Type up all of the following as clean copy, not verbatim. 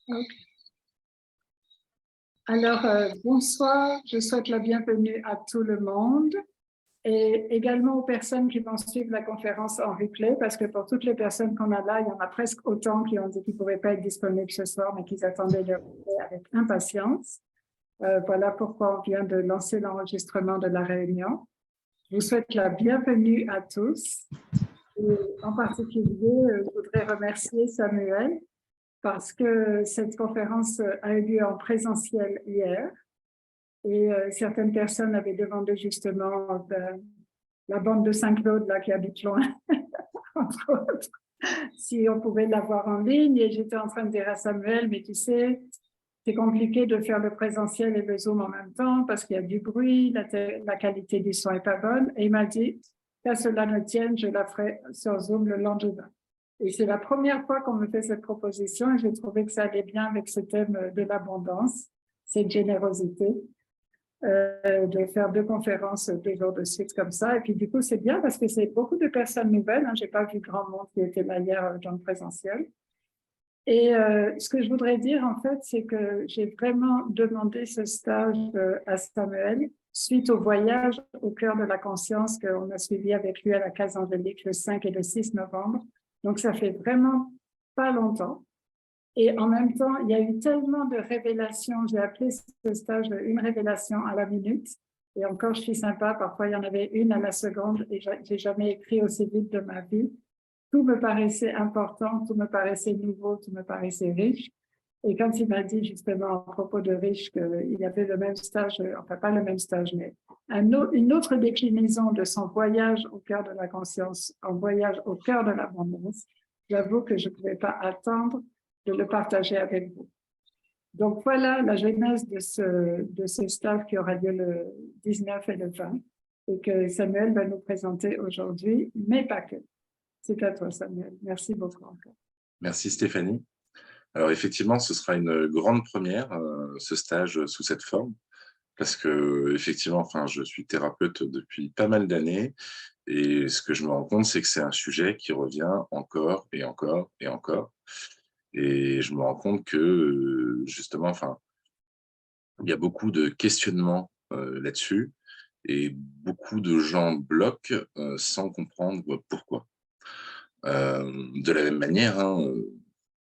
Ok. Alors, bonsoir, je souhaite la bienvenue à tout le monde et également aux personnes qui vont suivre la conférence en replay, parce que pour toutes les personnes qu'on a là, il y en a presque autant qui ont dit qu'ils ne pouvaient pas être disponibles ce soir, mais qu'ils attendaient le replay avec impatience. Voilà pourquoi on vient de lancer l'enregistrement de la réunion. Je vous souhaite la bienvenue à tous. Et en particulier, je voudrais remercier Samuel parce que cette conférence a eu lieu en présentiel hier et certaines personnes avaient demandé justement la bande de Saint-Claude là, qui habite loin, entre autres, si on pouvait l'avoir en ligne. Et j'étais en train de dire à Samuel, mais tu sais, c'est compliqué de faire le présentiel et le Zoom en même temps parce qu'il y a du bruit, la qualité du son n'est pas bonne. Et il m'a dit, qu'à cela ne tienne, je la ferai sur Zoom le lendemain. Et c'est la première fois qu'on me fait cette proposition et j'ai trouvé que ça allait bien avec ce thème de l'abondance, cette générosité, de faire 2 conférences 2 jours de suite comme ça. Et puis du coup, c'est bien parce que c'est beaucoup de personnes nouvelles. Hein. Je n'ai pas vu grand monde qui était là hier dans le présentiel. Et ce que je voudrais dire, en fait, c'est que j'ai vraiment demandé ce stage à Samuel suite au voyage au cœur de la conscience qu'on a suivi avec lui à la Case Angélique le 5 et le 6 novembre. Donc, ça fait vraiment pas longtemps. Et en même temps, il y a eu tellement de révélations. J'ai appelé ce stage une révélation à la minute. Et encore, je suis sympa. Parfois, il y en avait une à la seconde et j'ai jamais écrit aussi vite de ma vie. Tout me paraissait important, tout me paraissait nouveau, tout me paraissait riche. Et quand il m'a dit justement à propos de riche qu'il avait le même stage, enfin pas le même stage, mais une autre déclinaison de son voyage au cœur de la conscience, en voyage au cœur de l'abondance, j'avoue que je ne pouvais pas attendre de le partager avec vous. Donc voilà la genèse de ce stage qui aura lieu le 19 et le 20 et que Samuel va nous présenter aujourd'hui, mais pas que. C'est à toi, Samuel. Merci beaucoup encore. Merci Stéphanie. Alors effectivement, ce sera une grande première, ce stage sous cette forme, parce que effectivement, enfin, je suis thérapeute depuis pas mal d'années, et ce que je me rends compte, c'est que c'est un sujet qui revient encore et encore et encore. Et je me rends compte que justement, enfin, il y a beaucoup de questionnements là-dessus, et beaucoup de gens bloquent sans comprendre pourquoi. De la même manière, hein,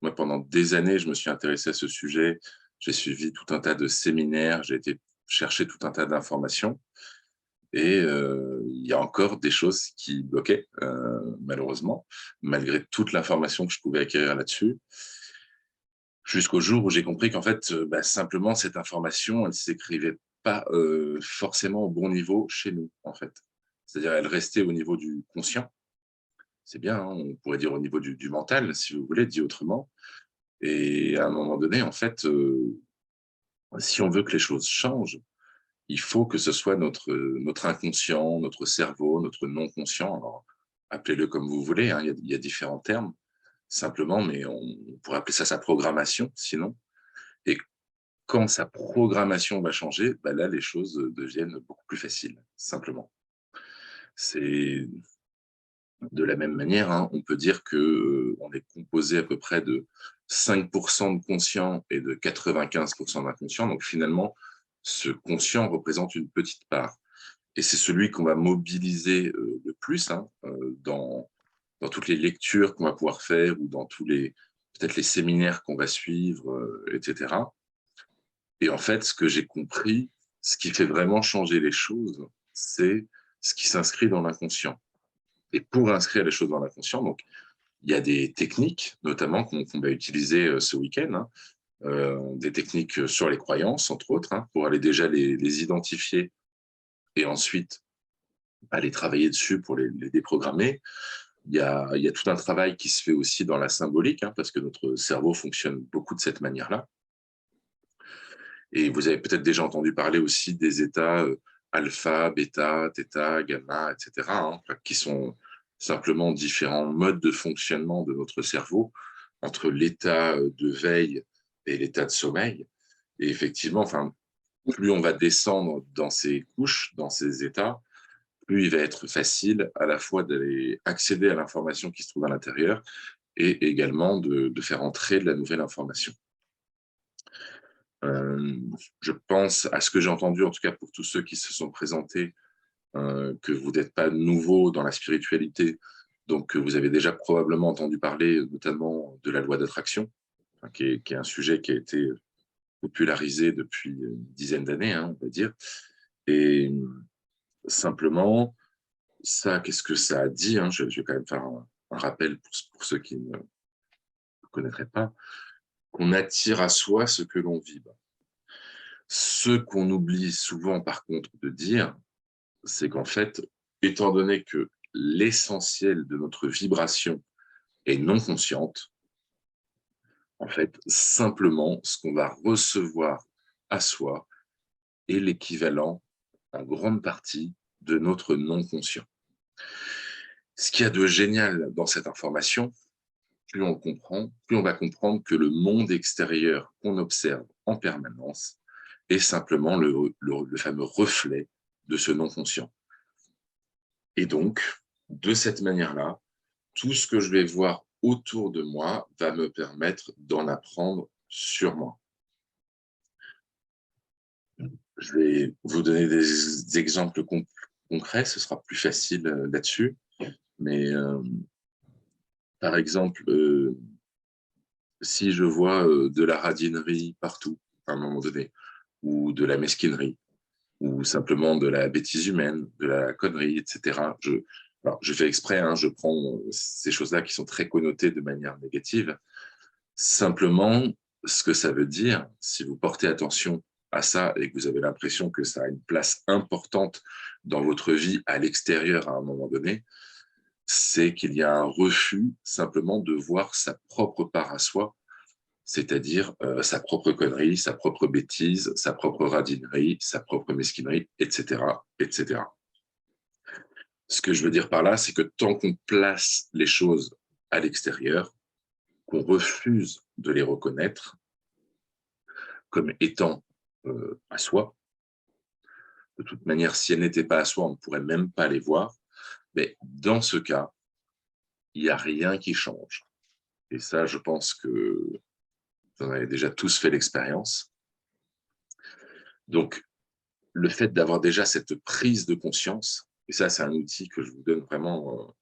moi, pendant des années, je me suis intéressé à ce sujet. J'ai suivi tout un tas de séminaires, j'ai été chercher tout un tas d'informations et il y a encore des choses qui bloquaient, malheureusement, malgré toute l'information que je pouvais acquérir là-dessus. Jusqu'au jour où j'ai compris qu'en fait, simplement, cette information, elle s'écrivait pas forcément au bon niveau chez nous, en fait. C'est-à-dire, elle restait au niveau du conscient. C'est bien, hein, on pourrait dire au niveau du mental, si vous voulez, dit autrement. Et à un moment donné, en fait, si on veut que les choses changent, il faut que ce soit notre inconscient, notre cerveau, notre non-conscient. Alors, appelez-le comme vous voulez, hein, il y a différents termes, simplement, mais on pourrait appeler ça sa programmation, sinon. Et quand sa programmation va changer, là, les choses deviennent beaucoup plus faciles, simplement. C'est de la même manière, hein, on peut dire que on est composé à peu près de 5% de conscient et de 95% d'inconscient. Donc finalement, ce conscient représente une petite part. Et c'est celui qu'on va mobiliser le plus, hein, dans toutes les lectures qu'on va pouvoir faire ou dans tous les peut-être les séminaires qu'on va suivre, etc. Et en fait, ce que j'ai compris, ce qui fait vraiment changer les choses, c'est ce qui s'inscrit dans l'inconscient. Et pour inscrire les choses dans l'inconscient, donc il y a des techniques, notamment qu'on va utiliser ce week-end, hein, des techniques sur les croyances, entre autres, hein, pour aller déjà les identifier et ensuite aller travailler dessus pour les déprogrammer. Il y a tout un travail qui se fait aussi dans la symbolique, hein, parce que notre cerveau fonctionne beaucoup de cette manière-là. Et vous avez peut-être déjà entendu parler aussi des états alpha, bêta, theta, gamma, etc., hein, qui sont simplement différents modes de fonctionnement de notre cerveau entre l'état de veille et l'état de sommeil. Et effectivement, enfin, plus on va descendre dans ces couches, dans ces états, plus il va être facile à la fois d'aller accéder à l'information qui se trouve à l'intérieur et également de faire entrer de la nouvelle information. Je pense à ce que j'ai entendu, en tout cas pour tous ceux qui se sont présentés, que vous n'êtes pas nouveau dans la spiritualité, donc vous avez déjà probablement entendu parler notamment de la loi d'attraction, qui est un sujet qui a été popularisé depuis une dizaine d'années, hein, on va dire. Et simplement, ça, qu'est-ce que ça a dit, hein, je vais quand même faire un rappel pour ceux qui ne connaîtraient pas, qu'on attire à soi ce que l'on vibre. Ce qu'on oublie souvent, par contre, de dire, c'est qu'en fait, étant donné que l'essentiel de notre vibration est non consciente, en fait, simplement, ce qu'on va recevoir à soi est l'équivalent, en grande partie, de notre non-conscient. Ce qu'il y a de génial dans cette information, plus on comprend, plus on va comprendre que le monde extérieur qu'on observe en permanence est simplement le fameux reflet de ce non-conscient. Et donc, de cette manière-là, tout ce que je vais voir autour de moi va me permettre d'en apprendre sur moi. Je vais vous donner des exemples concrets, ce sera plus facile là-dessus. Mais par exemple, si je vois de la radinerie partout, à un moment donné, ou de la mesquinerie, ou simplement de la bêtise humaine, de la connerie, etc. Alors, je fais exprès, hein, je prends ces choses-là qui sont très connotées de manière négative. Simplement, ce que ça veut dire, si vous portez attention à ça et que vous avez l'impression que ça a une place importante dans votre vie à l'extérieur à un moment donné, c'est qu'il y a un refus simplement de voir sa propre part à soi, c'est-à-dire sa propre connerie, sa propre bêtise, sa propre radinerie, sa propre mesquinerie, etc., etc. Ce que je veux dire par là, c'est que tant qu'on place les choses à l'extérieur, qu'on refuse de les reconnaître comme étant à soi, de toute manière, si elles n'étaient pas à soi, on ne pourrait même pas les voir, mais dans ce cas, il n'y a rien qui change. Et ça, je pense que vous en avez déjà tous fait l'expérience. Donc, le fait d'avoir déjà cette prise de conscience, et ça, c'est un outil que je vous donne vraiment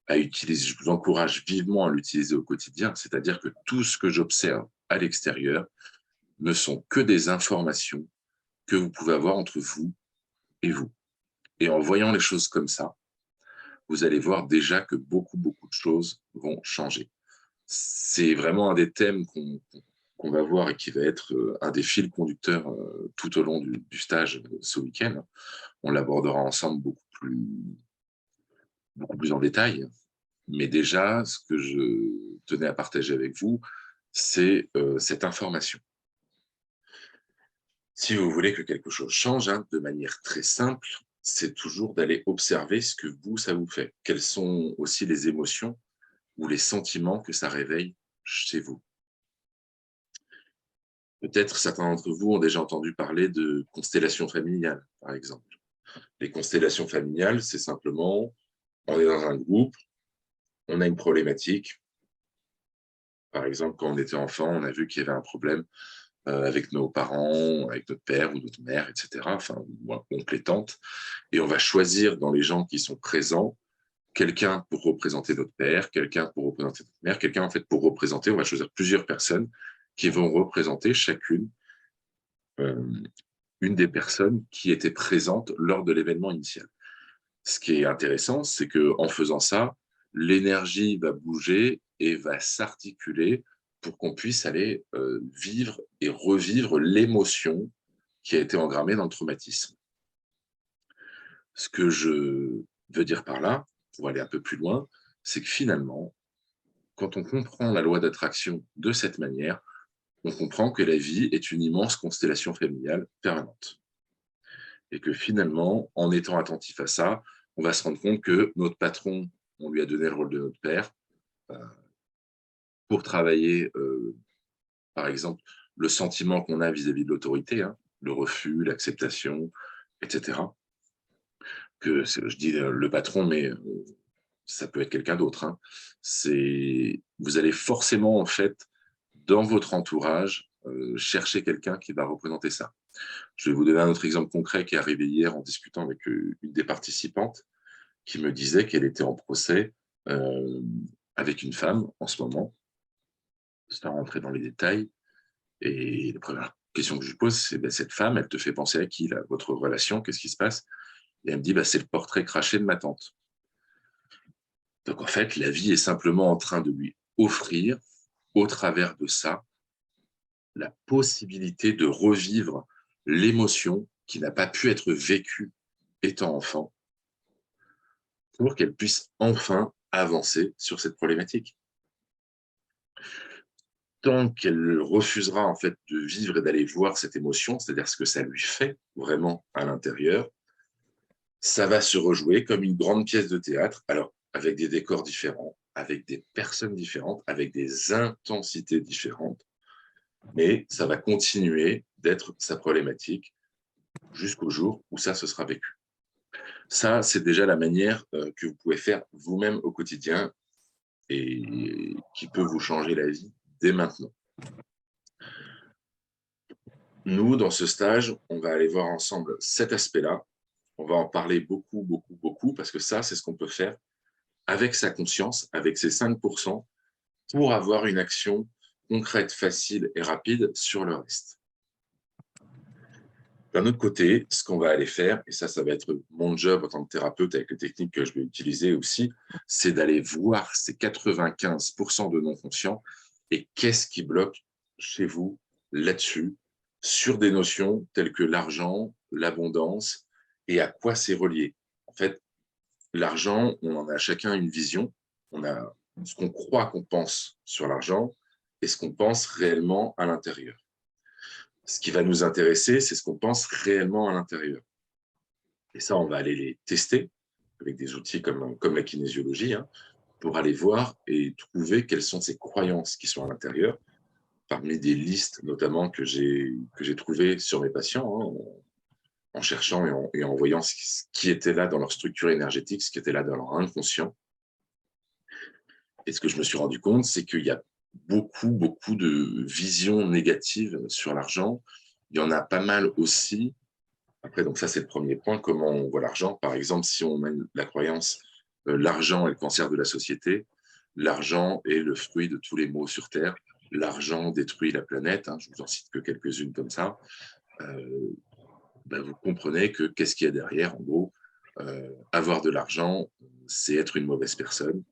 à utiliser, je vous encourage vivement à l'utiliser au quotidien, c'est-à-dire que tout ce que j'observe à l'extérieur ne sont que des informations que vous pouvez avoir entre vous et vous. Et en voyant les choses comme ça, vous allez voir déjà que beaucoup de choses vont changer. C'est vraiment un des thèmes qu'on va voir et qui va être un des fils conducteurs tout au long du stage ce week-end. On l'abordera ensemble beaucoup plus en détail. Mais déjà, ce que je tenais à partager avec vous, c'est cette information. Si vous voulez que quelque chose change, hein, de manière très simple, c'est toujours d'aller observer ce que vous, ça vous fait. Quelles sont aussi les émotions ou les sentiments que ça réveille chez vous. Peut-être certains d'entre vous ont déjà entendu parler de constellations familiales, par exemple. Les constellations familiales, c'est simplement, on est dans un groupe, on a une problématique. Par exemple, quand on était enfant, on a vu qu'il y avait un problème avec nos parents, avec notre père ou notre mère, etc. Enfin, oncle et tante. Et on va choisir dans les gens qui sont présents quelqu'un pour représenter notre père, quelqu'un pour représenter notre mère, quelqu'un en fait pour représenter, on va choisir plusieurs personnes qui vont représenter chacune une des personnes qui étaient présentes lors de l'événement initial. Ce qui est intéressant, c'est qu'en faisant ça, l'énergie va bouger et va s'articuler pour qu'on puisse aller vivre et revivre l'émotion qui a été engrammée dans le traumatisme. Ce que je veux dire par là, pour aller un peu plus loin, c'est que finalement, quand on comprend la loi d'attraction de cette manière, on comprend que la vie est une immense constellation familiale permanente. Et que finalement, en étant attentif à ça, on va se rendre compte que notre patron, on lui a donné le rôle de notre père pour travailler, par exemple, le sentiment qu'on a vis-à-vis de l'autorité, hein, le refus, l'acceptation, etc. Que je dis le patron, mais ça peut être quelqu'un d'autre. Hein. Vous allez forcément, en fait, dans votre entourage, chercher quelqu'un qui va représenter ça. Je vais vous donner un autre exemple concret qui est arrivé hier en discutant avec une des participantes qui me disait qu'elle était en procès avec une femme en ce moment, sans rentrer dans les détails. Et la première question que je lui pose, c'est ben, cette femme, elle te fait penser à qui, là, votre relation, qu'est-ce qui se passe? Et elle me dit, bah, c'est le portrait craché de ma tante. Donc en fait, la vie est simplement en train de lui offrir, au travers de ça, la possibilité de revivre l'émotion qui n'a pas pu être vécue étant enfant, pour qu'elle puisse enfin avancer sur cette problématique. Tant qu'elle refusera en fait de vivre et d'aller voir cette émotion, c'est-à-dire ce que ça lui fait vraiment à l'intérieur, ça va se rejouer comme une grande pièce de théâtre, alors avec des décors différents, avec des personnes différentes, avec des intensités différentes, mais ça va continuer d'être sa problématique jusqu'au jour où ça se sera vécu. Ça, c'est déjà la manière que vous pouvez faire vous-même au quotidien et qui peut vous changer la vie dès maintenant. Nous, dans ce stage, on va aller voir ensemble cet aspect-là. On va en parler beaucoup, beaucoup, beaucoup, parce que ça, c'est ce qu'on peut faire avec sa conscience, avec ses 5%, pour avoir une action concrète, facile et rapide sur le reste. D'un autre côté, ce qu'on va aller faire, et ça va être mon job en tant que thérapeute avec les techniques que je vais utiliser aussi, c'est d'aller voir ces 95% de non-conscients et qu'est-ce qui bloque chez vous là-dessus, sur des notions telles que l'argent, l'abondance et à quoi c'est relié. En fait, l'argent, on en a chacun une vision. On a ce qu'on croit qu'on pense sur l'argent et ce qu'on pense réellement à l'intérieur. Ce qui va nous intéresser, c'est ce qu'on pense réellement à l'intérieur. Et ça, on va aller les tester avec des outils comme la kinésiologie, hein, pour aller voir et trouver quelles sont ces croyances qui sont à l'intérieur, parmi des listes notamment que j'ai trouvées sur mes patients, hein, en cherchant et en voyant ce qui était là dans leur structure énergétique, ce qui était là dans leur inconscient. Et ce que je me suis rendu compte, c'est qu'il y a beaucoup, beaucoup de visions négatives sur l'argent. Il y en a pas mal aussi. Après, donc ça, c'est le premier point, comment on voit l'argent. Par exemple, si on mène la croyance l'argent est le cancer de la société, l'argent est le fruit de tous les maux sur Terre, l'argent détruit la planète, hein, je vous en cite que quelques-unes comme ça, ben vous comprenez que qu'est-ce qu'il y a derrière, en gros, avoir de l'argent, c'est être une mauvaise personne.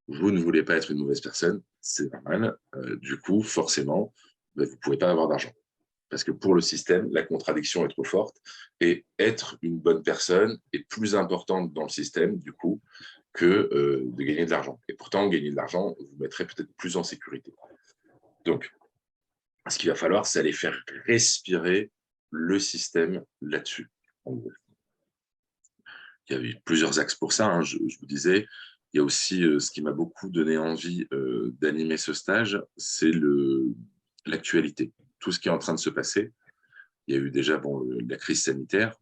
Vous ne voulez pas être une mauvaise personne, c'est normal. Du coup, forcément, ben, vous ne pouvez pas avoir d'argent. Parce que pour le système, la contradiction est trop forte et être une bonne personne est plus importante dans le système, du coup, que de gagner de l'argent. Et pourtant, gagner de l'argent vous mettrait peut-être plus en sécurité. Donc, ce qu'il va falloir, c'est aller faire respirer le système là-dessus. Il y a eu plusieurs axes pour ça, hein, je vous disais. Il y a aussi ce qui m'a beaucoup donné envie d'animer ce stage, c'est l'actualité. Tout ce qui est en train de se passer. Il y a eu déjà la crise sanitaire.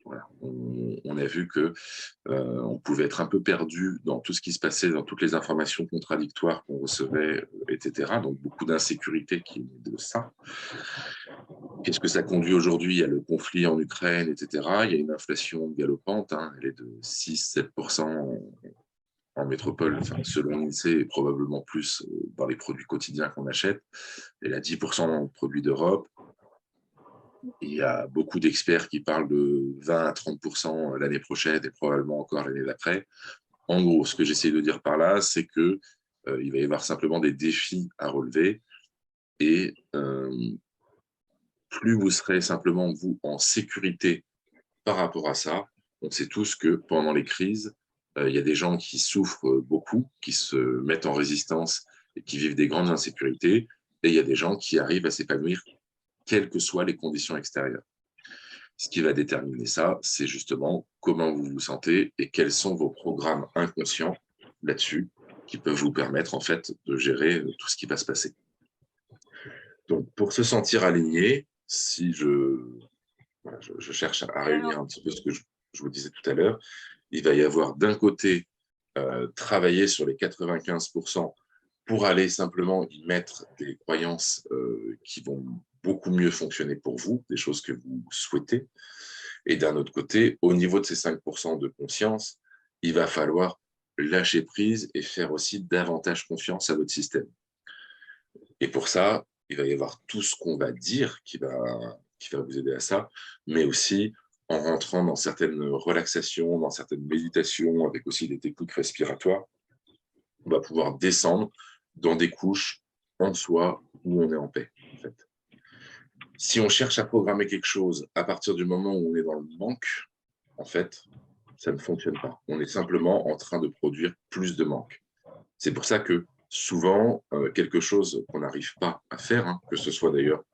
Voilà. On a vu que on pouvait être un peu perdu dans tout ce qui se passait, dans toutes les informations contradictoires qu'on recevait, etc. Donc beaucoup d'insécurité qui est de ça. Qu'est-ce que ça conduit aujourd'hui? Il y a le conflit en Ukraine, etc. Il y a une inflation galopante, hein. Elle est de 6-7% en métropole, enfin, selon l'INSEE, et probablement plus dans les produits quotidiens qu'on achète. Elle a 10% dans les produits d'Europe. Il y a beaucoup d'experts qui parlent de 20 à 30% l'année prochaine et probablement encore l'année d'après. En gros, ce que j'essaie de dire par là, c'est que il va y avoir simplement des défis à relever et plus vous serez simplement, vous, en sécurité par rapport à ça. On sait tous que pendant les crises, il y a des gens qui souffrent beaucoup, qui se mettent en résistance et qui vivent des grandes insécurités, et il y a des gens qui arrivent à s'épanouir quelles que soient les conditions extérieures. Ce qui va déterminer ça, c'est justement comment vous vous sentez et quels sont vos programmes inconscients là-dessus qui peuvent vous permettre en fait de gérer tout ce qui va se passer. Donc, pour se sentir aligné, si je cherche à réunir un petit peu ce que je vous disais tout à l'heure, il va y avoir d'un côté travailler sur les 95% pour aller simplement y mettre des croyances qui vont beaucoup mieux fonctionner pour vous, des choses que vous souhaitez. Et d'un autre côté, au niveau de ces 5% de conscience, il va falloir lâcher prise et faire aussi davantage confiance à votre système. Et pour ça, il va y avoir tout ce qu'on va dire qui va vous aider à ça, mais aussi en rentrant dans certaines relaxations, dans certaines méditations, avec aussi des techniques respiratoires, on va pouvoir descendre dans des couches en soi où on est en paix, en fait. Si on cherche à programmer quelque chose à partir du moment où on est dans le manque, en fait, ça ne fonctionne pas. On est simplement en train de produire plus de manque. C'est pour ça que souvent, quelque chose qu'on n'arrive pas à faire, hein, que ce soit d'ailleurs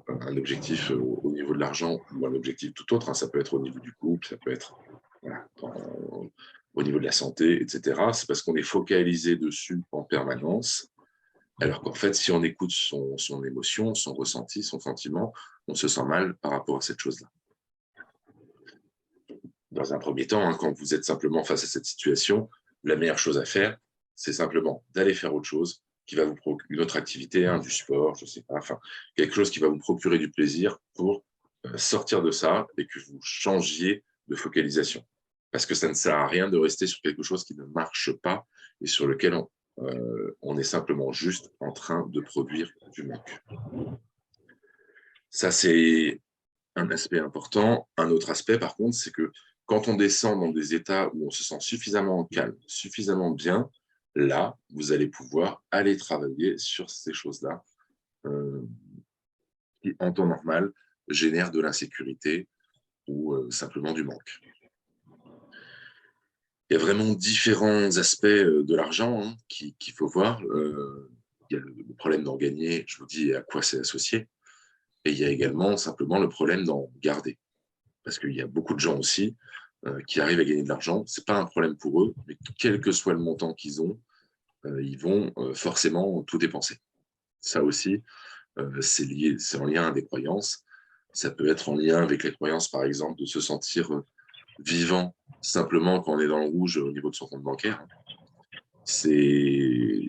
un objectif au niveau de l'argent ou un objectif tout autre, hein, ça peut être au niveau du couple, ça peut être voilà, au niveau de la santé, etc. C'est parce qu'on est focalisé dessus en permanence, alors qu'en fait, si on écoute son émotion, son ressenti, son sentiment, on se sent mal par rapport à cette chose-là. Dans un premier temps, hein, quand vous êtes simplement face à cette situation, la meilleure chose à faire, c'est simplement d'aller faire autre chose qui va vous procurer une autre activité, hein, du sport, je ne sais pas, enfin, quelque chose qui va vous procurer du plaisir pour sortir de ça et que vous changiez de focalisation. Parce que ça ne sert à rien de rester sur quelque chose qui ne marche pas et sur lequel on est simplement juste en train de produire du manque. Ça, c'est un aspect important. Un autre aspect, par contre, c'est que quand on descend dans des états où on se sent suffisamment calme, suffisamment bien, là, vous allez pouvoir aller travailler sur ces choses-là qui, en temps normal, génèrent de l'insécurité ou simplement du manque. Il y a vraiment différents aspects de l'argent hein, qu'il faut voir. Il y a le problème d'en gagner, je vous dis à quoi c'est associé. Et il y a également simplement le problème d'en garder. Parce qu'il y a beaucoup de gens aussi qui arrivent à gagner de l'argent. Ce n'est pas un problème pour eux, mais quel que soit le montant qu'ils ont, ils vont forcément tout dépenser. Ça aussi, c'est en lien à des croyances. Ça peut être en lien avec les croyances, par exemple, de se sentir vivant simplement quand on est dans le rouge au niveau de son compte bancaire. C'est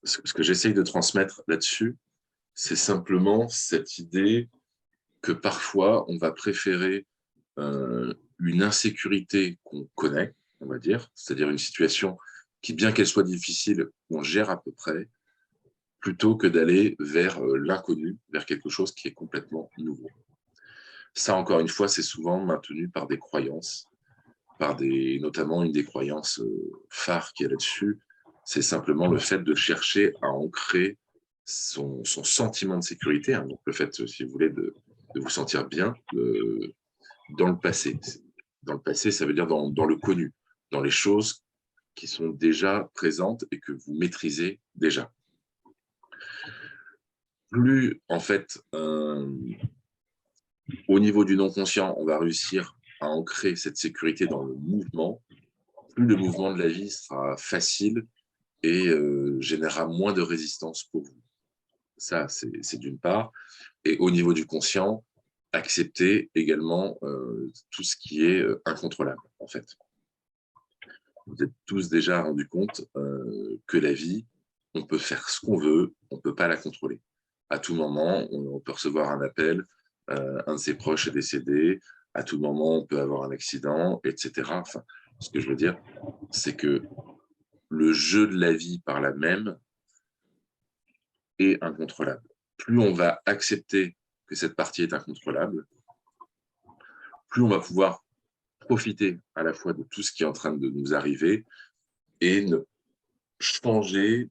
ce que j'essaye de transmettre là-dessus, c'est simplement cette idée que parfois, on va préférer une insécurité qu'on connaît, on va dire, c'est-à-dire une situation qui, bien qu'elle soit difficile, on gère à peu près, plutôt que d'aller vers l'inconnu, vers quelque chose qui est complètement nouveau. Ça, encore une fois, c'est souvent maintenu par des croyances, notamment une des croyances phares qu'il y a là-dessus, c'est simplement le fait de chercher à ancrer son sentiment de sécurité, hein, donc le fait, si vous voulez, de vous sentir bien dans le passé. Dans le passé, ça veut dire dans le connu, dans les choses qui sont déjà présentes et que vous maîtrisez déjà. Plus, en fait, au niveau du non-conscient, on va réussir à ancrer cette sécurité dans le mouvement, plus le mouvement de la vie sera facile et générera moins de résistance pour vous. Ça, c'est d'une part. Et au niveau du conscient, accepter également tout ce qui est incontrôlable, en fait. Vous êtes tous déjà rendus compte que la vie, on peut faire ce qu'on veut, on ne peut pas la contrôler. À tout moment, on peut recevoir un appel, un de ses proches est décédé, à tout moment, on peut avoir un accident, etc. Enfin, ce que je veux dire, c'est que le jeu de la vie par là même est incontrôlable. Plus on va accepter que cette partie est incontrôlable, plus on va pouvoir profiter à la fois de tout ce qui est en train de nous arriver et ne changer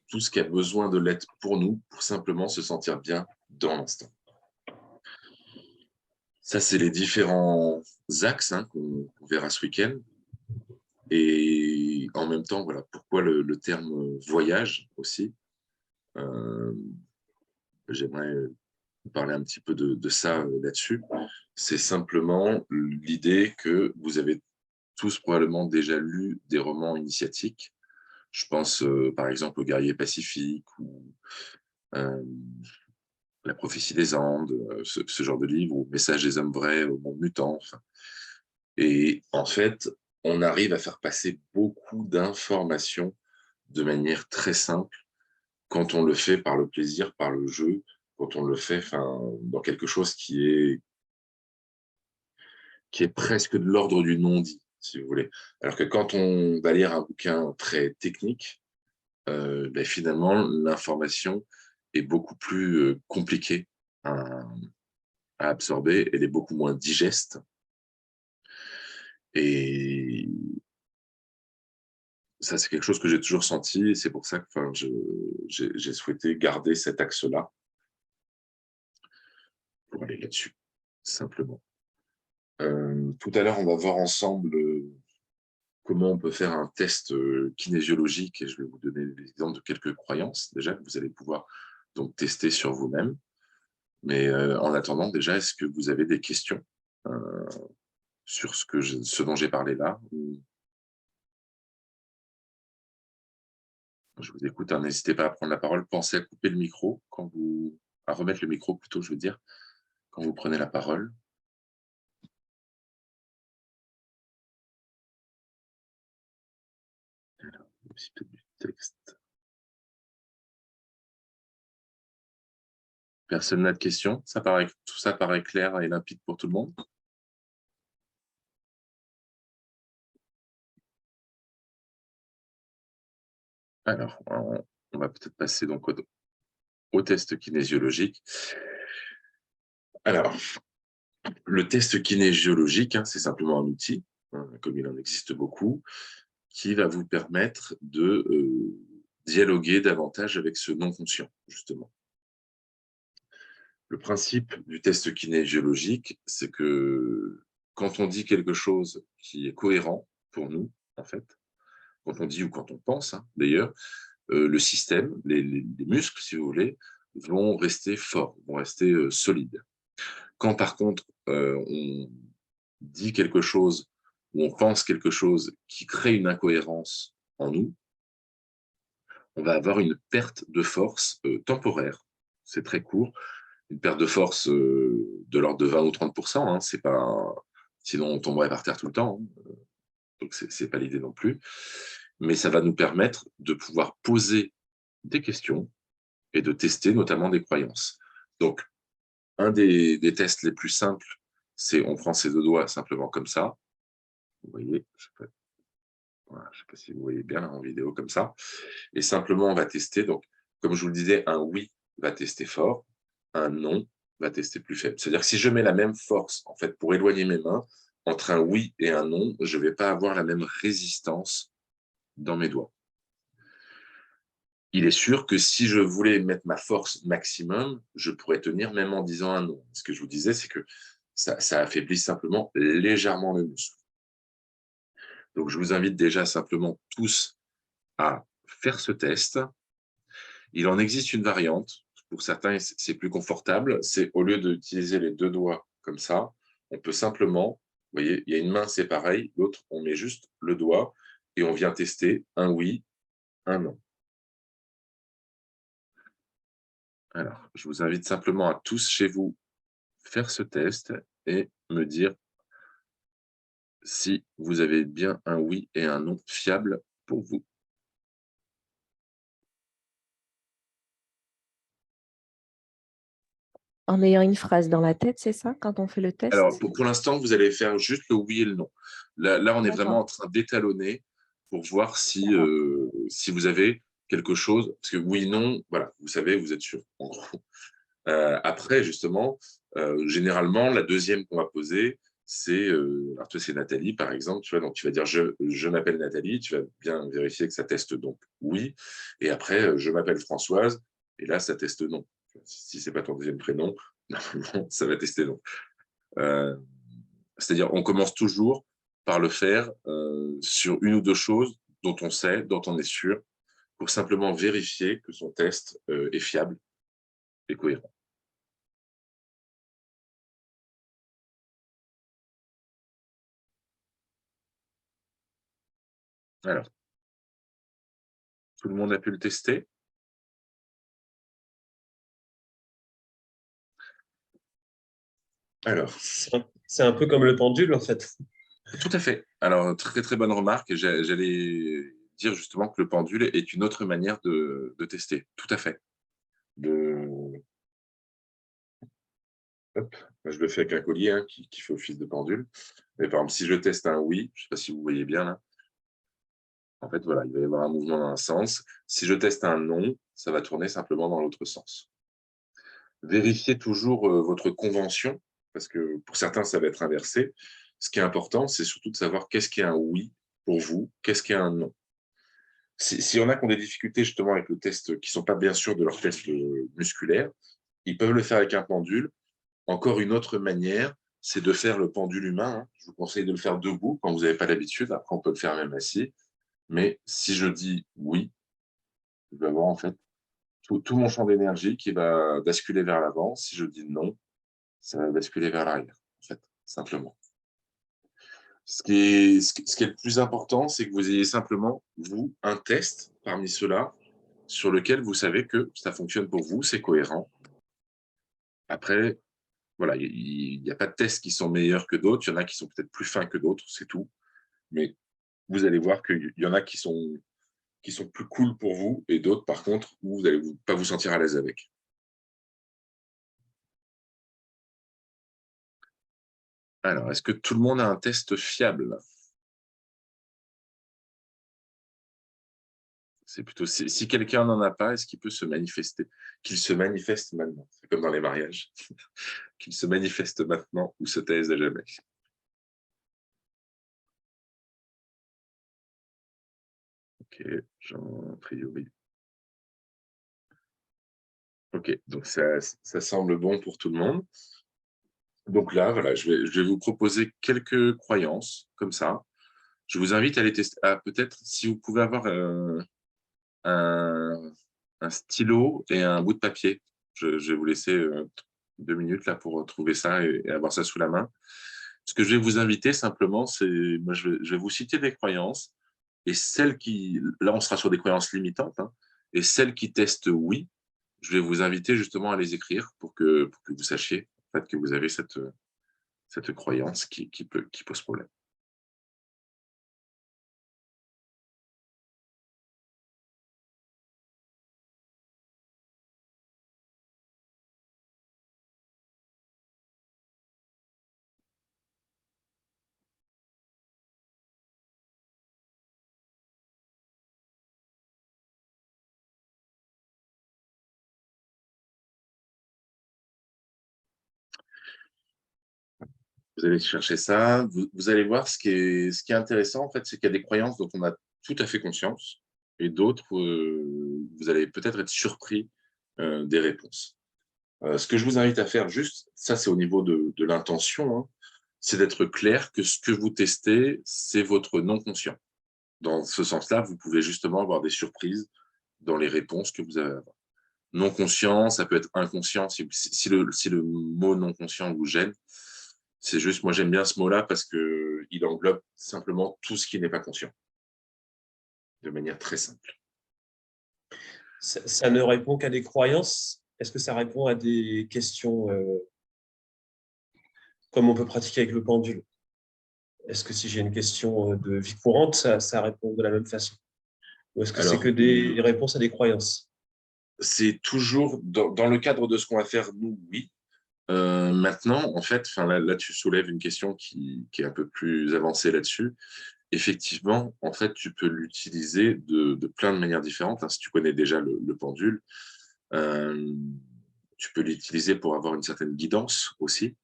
tout ce qui a besoin de l'être pour nous, pour simplement se sentir bien dans l'instant. Ça, c'est les différents axes hein, qu'on verra ce week-end. Et en même temps, voilà, pourquoi le terme voyage aussi. J'aimerais parler un petit peu de ça là-dessus. C'est simplement l'idée que vous avez tous probablement déjà lu des romans initiatiques. Je pense par exemple au Guerrier Pacifique ou La prophétie des Andes, ce genre de livre, ou Message des hommes vrais au monde mutant. Enfin. Et en fait, on arrive à faire passer beaucoup d'informations de manière très simple quand on le fait par le plaisir, par le jeu, quand on le fait dans quelque chose qui est presque de l'ordre du non-dit, si vous voulez. Alors que quand on va lire un bouquin très technique, ben finalement, l'information est beaucoup plus compliquée à absorber, elle est beaucoup moins digeste. Et ça, c'est quelque chose que j'ai toujours senti, et c'est pour ça que j'ai souhaité garder cet axe-là pour aller là-dessus, simplement. Tout à l'heure, on va voir ensemble comment on peut faire un test kinésiologique, et je vais vous donner l'exemple de quelques croyances, déjà, que vous allez pouvoir donc tester sur vous-même. Mais en attendant, déjà, est-ce que vous avez des questions sur ce dont j'ai parlé là? Je vous écoute, hein, n'hésitez pas à prendre la parole. Pensez à couper le micro, à remettre le micro plutôt, je veux dire, quand vous prenez la parole. Alors, un petit peu du texte. Personne n'a de questions? Tout ça paraît clair et limpide pour tout le monde? Alors, on va peut-être passer donc au test kinésiologique. Alors, le test kinésiologique, hein, c'est simplement un outil, hein, comme il en existe beaucoup, qui va vous permettre de dialoguer davantage avec ce non-conscient, justement. Le principe du test kinésiologique, c'est que quand on dit quelque chose qui est cohérent pour nous, en fait, quand on dit ou quand on pense, hein, d'ailleurs, le système, les muscles, si vous voulez, vont rester forts, vont rester solides. Quand par contre, on dit quelque chose ou on pense quelque chose qui crée une incohérence en nous, on va avoir une perte de force temporaire. C'est très court. Une perte de force de l'ordre de 20 ou 30%. Hein, c'est pas, sinon, on tomberait par terre tout le temps. Hein, donc, c'est pas l'idée non plus. Mais ça va nous permettre de pouvoir poser des questions et de tester notamment des croyances. Donc, un des tests les plus simples, c'est on prend ses deux doigts simplement comme ça. Vous voyez, je ne sais pas si vous voyez bien là, en vidéo comme ça. Et simplement, on va tester. Donc, comme je vous le disais, un oui va tester fort, un non va tester plus faible. C'est-à-dire que si je mets la même force, en fait, pour éloigner mes mains, entre un oui et un non, je ne vais pas avoir la même résistance dans mes doigts. Il est sûr que si je voulais mettre ma force maximum, je pourrais tenir même en disant un non. Ce que je vous disais, c'est que ça affaiblit simplement légèrement le muscle. Donc, je vous invite déjà simplement tous à faire ce test. Il en existe une variante. Pour certains, c'est plus confortable. C'est au lieu d'utiliser les deux doigts comme ça, on peut simplement, vous voyez, il y a une main, c'est pareil. L'autre, on met juste le doigt et on vient tester un oui, un non. Alors, je vous invite simplement à tous chez vous faire ce test et me dire si vous avez bien un oui et un non fiable pour vous. En ayant une phrase dans la tête, c'est ça, quand on fait le test? Alors, pour l'instant, vous allez faire juste le oui et le non. Là on est vraiment en train d'étalonner pour voir si vous avez quelque chose. Parce que oui, non, voilà, vous savez, vous êtes sûr, en gros. Après, justement, généralement, la deuxième qu'on va poser, c'est alors toi, c'est Nathalie, par exemple. Tu vois, donc tu vas dire je m'appelle Nathalie. Tu vas bien vérifier que ça teste donc oui. Et après, je m'appelle Françoise. Et là, ça teste non. Si c'est pas ton deuxième prénom, normalement, ça va tester non. C'est-à-dire, on commence toujours par le faire sur une ou deux choses dont on sait, dont on est sûr, pour simplement vérifier que son test est fiable et cohérent. Alors, tout le monde a pu le tester? Alors, C'est un peu comme le pendule, en fait. tout à fait. Alors, très, très bonne remarque. J'allais dire justement que le pendule est une autre manière de tester. Tout à fait. Hop, je le fais avec un collier hein, qui fait office de pendule. Mais par exemple, si je teste un oui, je ne sais pas si vous voyez bien là, en fait, voilà, il va y avoir un mouvement dans un sens. Si je teste un non, ça va tourner simplement dans l'autre sens. Vérifiez toujours votre convention, parce que pour certains, ça va être inversé. Ce qui est important, c'est surtout de savoir qu'est-ce qui est un oui pour vous, qu'est-ce qui est un non. S'il y en a qui ont des difficultés justement avec le test, qui ne sont pas bien sûrs de leur test musculaire, ils peuvent le faire avec un pendule. Encore une autre manière, c'est de faire le pendule humain. Hein. Je vous conseille de le faire debout quand vous n'avez pas l'habitude. Après, on peut le faire même assis. Mais si je dis oui, je vais avoir en fait tout mon champ d'énergie qui va basculer vers l'avant. Si je dis non, ça va basculer vers l'arrière, en fait, simplement. Ce qui est le plus important, c'est que vous ayez simplement, vous, un test parmi ceux-là sur lequel vous savez que ça fonctionne pour vous, c'est cohérent. Après, voilà, il n'y a pas de tests qui sont meilleurs que d'autres. Il y en a qui sont peut-être plus fins que d'autres, c'est tout. Mais vous allez voir qu'il y en a qui sont plus cool pour vous et d'autres, par contre, où vous n'allez pas vous sentir à l'aise avec. Alors, est-ce que tout le monde a un test fiable? C'est plutôt si quelqu'un n'en a pas, est-ce qu'il peut se manifester? Qu'il se manifeste maintenant. C'est comme dans les mariages. Qu'il se manifeste maintenant ou se taise à jamais. Ok, a priori. Ok, donc ça semble bon pour tout le monde. Donc là, voilà, je vais vous proposer quelques croyances comme ça. Je vous invite à les tester. Ah, peut-être si vous pouvez avoir un stylo et un bout de papier. Je vais vous laisser 2 minutes là pour trouver ça et avoir ça sous la main. Ce que je vais vous inviter simplement, c'est, moi, je vais vous citer des croyances et celles qui, là, on sera sur des croyances limitantes, hein, et celles qui testent oui, je vais vous inviter justement à les écrire pour que vous sachiez en fait, que vous avez cette croyance qui pose problème. Vous allez chercher ça, vous allez voir ce qui est intéressant, en fait, c'est qu'il y a des croyances dont on a tout à fait conscience et d'autres, vous allez peut-être être surpris des réponses. Ce que je vous invite à faire juste, ça c'est au niveau de l'intention, hein, c'est d'être clair que ce que vous testez, c'est votre non-conscient. Dans ce sens-là, vous pouvez justement avoir des surprises dans les réponses que vous allez avoir. Non-conscient, ça peut être inconscient, si le mot non-conscient vous gêne, c'est juste, moi j'aime bien ce mot-là parce qu'il englobe simplement tout ce qui n'est pas conscient, de manière très simple. Ça ne répond qu'à des croyances. Est-ce que ça répond à des questions comme on peut pratiquer avec le pendule? Est-ce que si j'ai une question de vie courante, ça répond de la même façon? Ou est-ce que c'est que des réponses à des croyances? C'est toujours, dans le cadre de ce qu'on va faire, nous, oui. Maintenant, en fait, là, tu soulèves une question qui est un peu plus avancée là-dessus. Effectivement, en fait, tu peux l'utiliser de plein de manières différentes. Hein. Si tu connais déjà le pendule, tu peux l'utiliser pour avoir une certaine guidance aussi,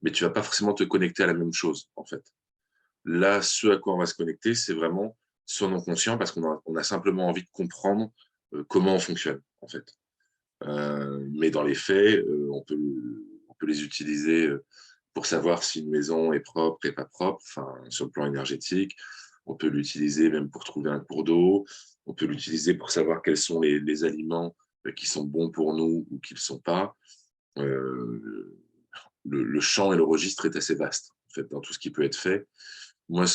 mais tu ne vas pas forcément te connecter à la même chose, en fait. Là, ce à quoi on va se connecter, c'est vraiment son non-conscient parce qu'on a simplement envie de comprendre comment on fonctionne, en fait. Mais dans les faits, on peut les utiliser pour savoir si une maison est propre et pas propre, enfin, sur le plan énergétique. On peut l'utiliser même pour trouver un cours d'eau. On peut l'utiliser pour savoir quels sont les aliments qui sont bons pour nous ou qui ne le sont pas. Le champ et le registre est assez vaste, en fait, dans tout ce qui peut être fait. Moi,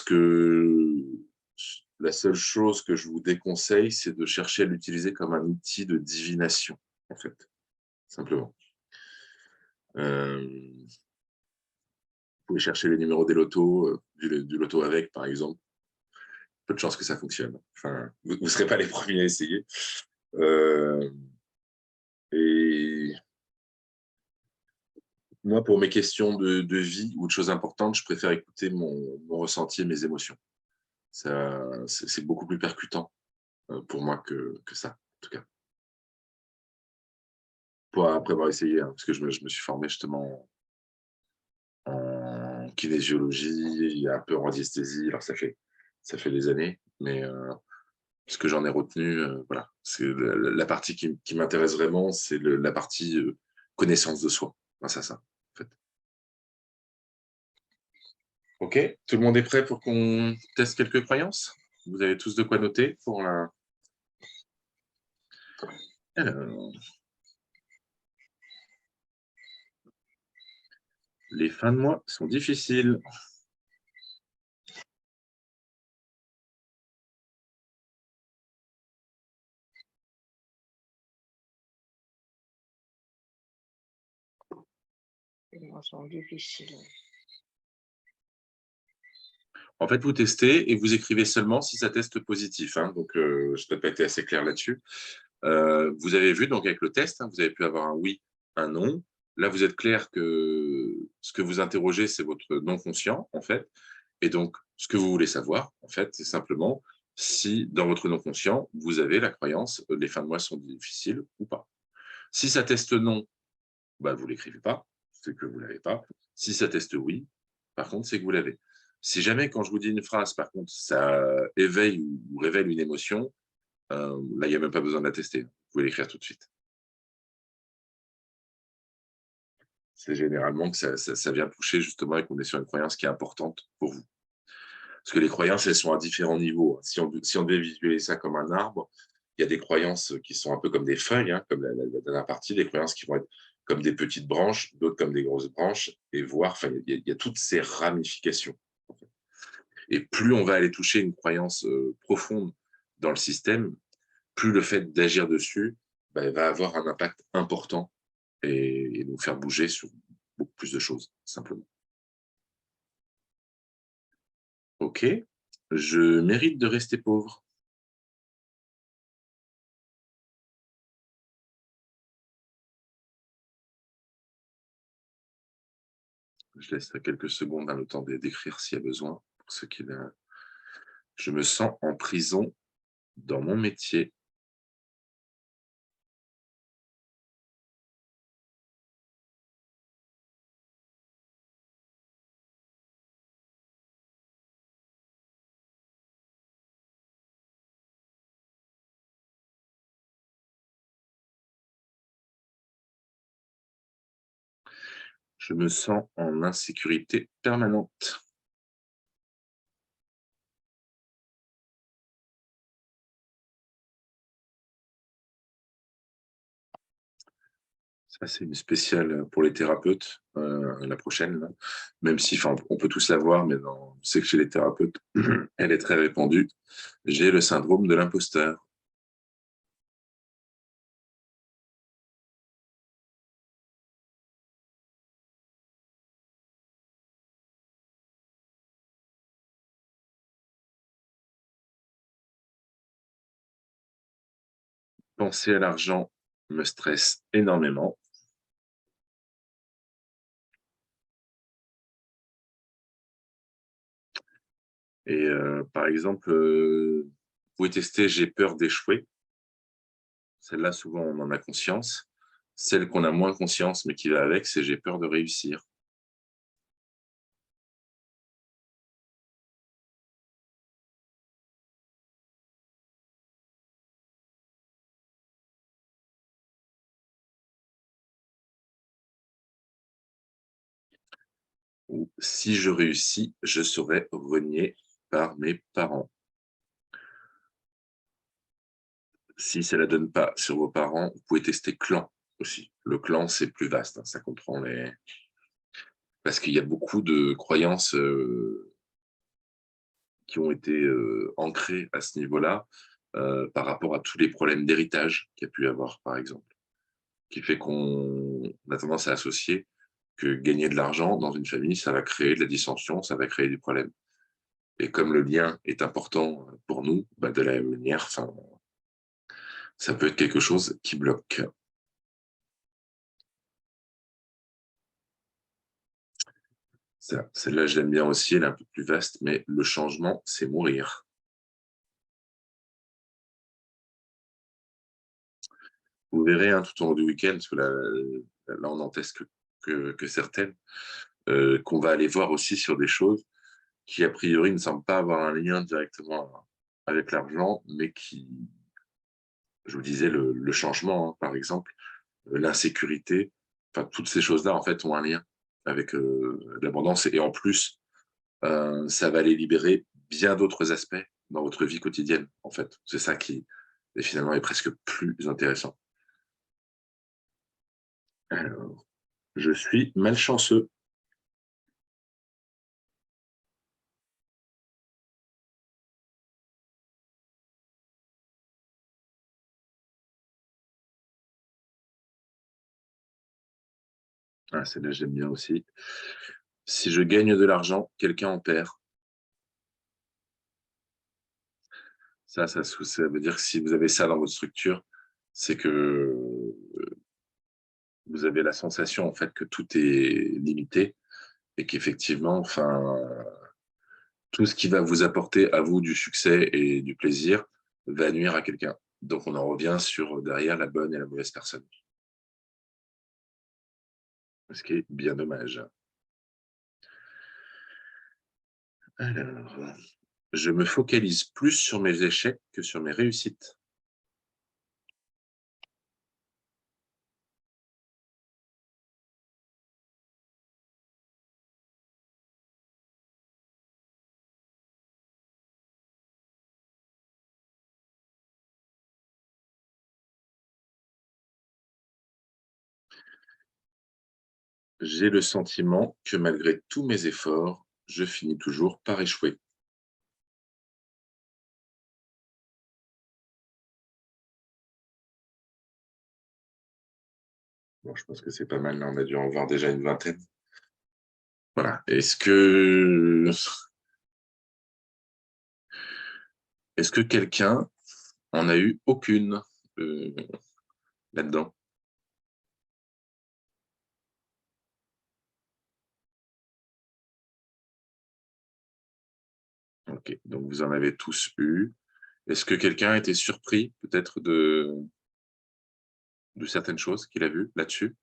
la seule chose que je vous déconseille, c'est de chercher à l'utiliser comme un outil de divination, en fait, simplement. Vous pouvez chercher les numéros des lotos, du loto avec, par exemple. peu de chances que ça fonctionne. Enfin, vous ne serez pas les premiers à essayer. Et moi, pour mes questions de vie ou de choses importantes, je préfère écouter mon ressenti et mes émotions. C'est beaucoup plus percutant pour moi que ça, en tout cas. Après avoir essayé, parce que je me suis formé justement en kinésiologie, un peu en radiesthésie, alors ça fait des années, mais ce que j'en ai retenu, voilà, c'est la partie qui m'intéresse vraiment, c'est la partie connaissance de soi. Enfin, ça, en fait. Ok, tout le monde est prêt pour qu'on teste quelques croyances? Vous avez tous de quoi noter pour la... Alors, les fins de mois sont difficiles. Les mois sont difficiles. En fait, vous testez et vous écrivez seulement si ça teste positif. Hein, donc, je n'ai pas été assez clair là-dessus. Vous avez vu, donc avec le test, hein, vous avez pu avoir un oui, un non. Là, vous êtes clair que ce que vous interrogez, c'est votre non-conscient, en fait. Et donc, ce que vous voulez savoir, en fait, c'est simplement si, dans votre non-conscient, vous avez la croyance les fins de mois sont difficiles ou pas. Si ça teste non, bah, vous ne l'écrivez pas, c'est que vous ne l'avez pas. Si ça teste oui, par contre, c'est que vous l'avez. Si jamais, quand je vous dis une phrase, par contre, ça éveille ou révèle une émotion, là, il n'y a même pas besoin de la tester. Vous pouvez l'écrire tout de suite. C'est généralement que ça vient toucher justement et qu'on est sur une croyance qui est importante pour vous. Parce que les croyances, elles sont à différents niveaux. Si on devait visualiser ça comme un arbre, il y a des croyances qui sont un peu comme des feuilles, hein, comme la dernière partie, des croyances qui vont être comme des petites branches, d'autres comme des grosses branches, et voir, enfin, il y a toutes ces ramifications. Et plus on va aller toucher une croyance profonde dans le système, plus le fait d'agir dessus va avoir un impact important et nous faire bouger sur beaucoup plus de choses, simplement. Ok, je mérite de rester pauvre. Je laisse quelques secondes le temps d'écrire s'il y a besoin. Pour ceux qui... Je me sens en prison dans mon métier. Je me sens en insécurité permanente. Ça, c'est une spéciale pour les thérapeutes, la prochaine. Là. Même si, on peut tous la voir, mais je sais que chez les thérapeutes, elle est très répandue. J'ai le syndrome de l'imposteur. Penser à l'argent me stresse énormément. Et par exemple, vous pouvez tester « j'ai peur d'échouer ». Celle-là, souvent, on en a conscience. Celle qu'on a moins conscience, mais qui va avec, c'est « j'ai peur de réussir ». Ou « si je réussis, je serai renié par mes parents ». Si ça ne la donne pas sur vos parents, vous pouvez tester clan aussi. Le clan, c'est plus vaste, hein, ça comprend les... Parce qu'il y a beaucoup de croyances qui ont été ancrées à ce niveau-là par rapport à tous les problèmes d'héritage qu'il y a pu y avoir, par exemple, qui fait qu'on a tendance à associer que gagner de l'argent dans une famille, ça va créer de la dissension, ça va créer des problèmes. Et comme le lien est important pour nous, bah, de la même manière, ça peut être quelque chose qui bloque. Celle-là, je l'aime bien aussi, elle est un peu plus vaste, mais le changement, c'est mourir. Vous verrez tout au long du week-end, parce que là on n'en teste que certaines, qu'on va aller voir aussi sur des choses qui, a priori, ne semblent pas avoir un lien directement avec l'argent, mais qui, je vous disais, le changement, par exemple, l'insécurité, enfin, toutes ces choses-là, en fait, ont un lien avec l'abondance. Et en plus, ça va les libérer bien d'autres aspects dans votre vie quotidienne, en fait. C'est ça qui, finalement, est presque plus intéressant. Alors, je suis malchanceux. Ah, celle-là, j'aime bien aussi. Si je gagne de l'argent, quelqu'un en perd. Ça veut dire que si vous avez ça dans votre structure, c'est que vous avez la sensation, en fait, que tout est limité et qu'effectivement, enfin, tout ce qui va vous apporter à vous du succès et du plaisir va nuire à quelqu'un. Donc, on en revient sur derrière la bonne et la mauvaise personne. Ce qui est bien dommage. Alors, je me focalise plus sur mes échecs que sur mes réussites. J'ai le sentiment que malgré tous mes efforts, je finis toujours par échouer. Bon, je pense que c'est pas mal, là, on a dû en voir déjà une vingtaine. Voilà. Est-ce que quelqu'un en a eu aucune là-dedans? Ok, donc vous en avez tous eu. Est-ce que quelqu'un a été surpris peut-être de certaines choses qu'il a vues là-dessus?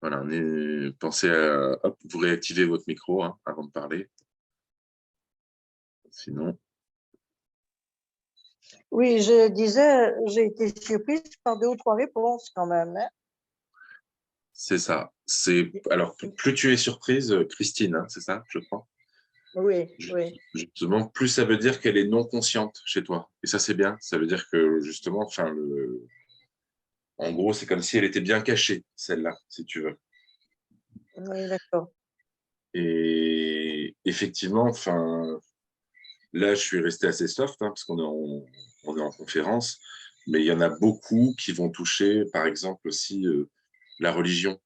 Voilà, pensez à hop, vous réactivez votre micro avant de parler. Sinon. Oui, je disais, j'ai été surprise par 2 ou 3 réponses quand même. Hein. C'est ça. Alors, plus tu es surprise, Christine, c'est ça, je crois? Oui, oui. Justement, plus ça veut dire qu'elle est non consciente chez toi. Et ça, c'est bien. Ça veut dire que, justement, enfin, en gros, c'est comme si elle était bien cachée, celle-là, si tu veux. Oui, d'accord. Et effectivement, enfin, là, je suis resté assez soft, parce qu'on est en conférence, mais il y en a beaucoup qui vont toucher, par exemple, aussi la religion.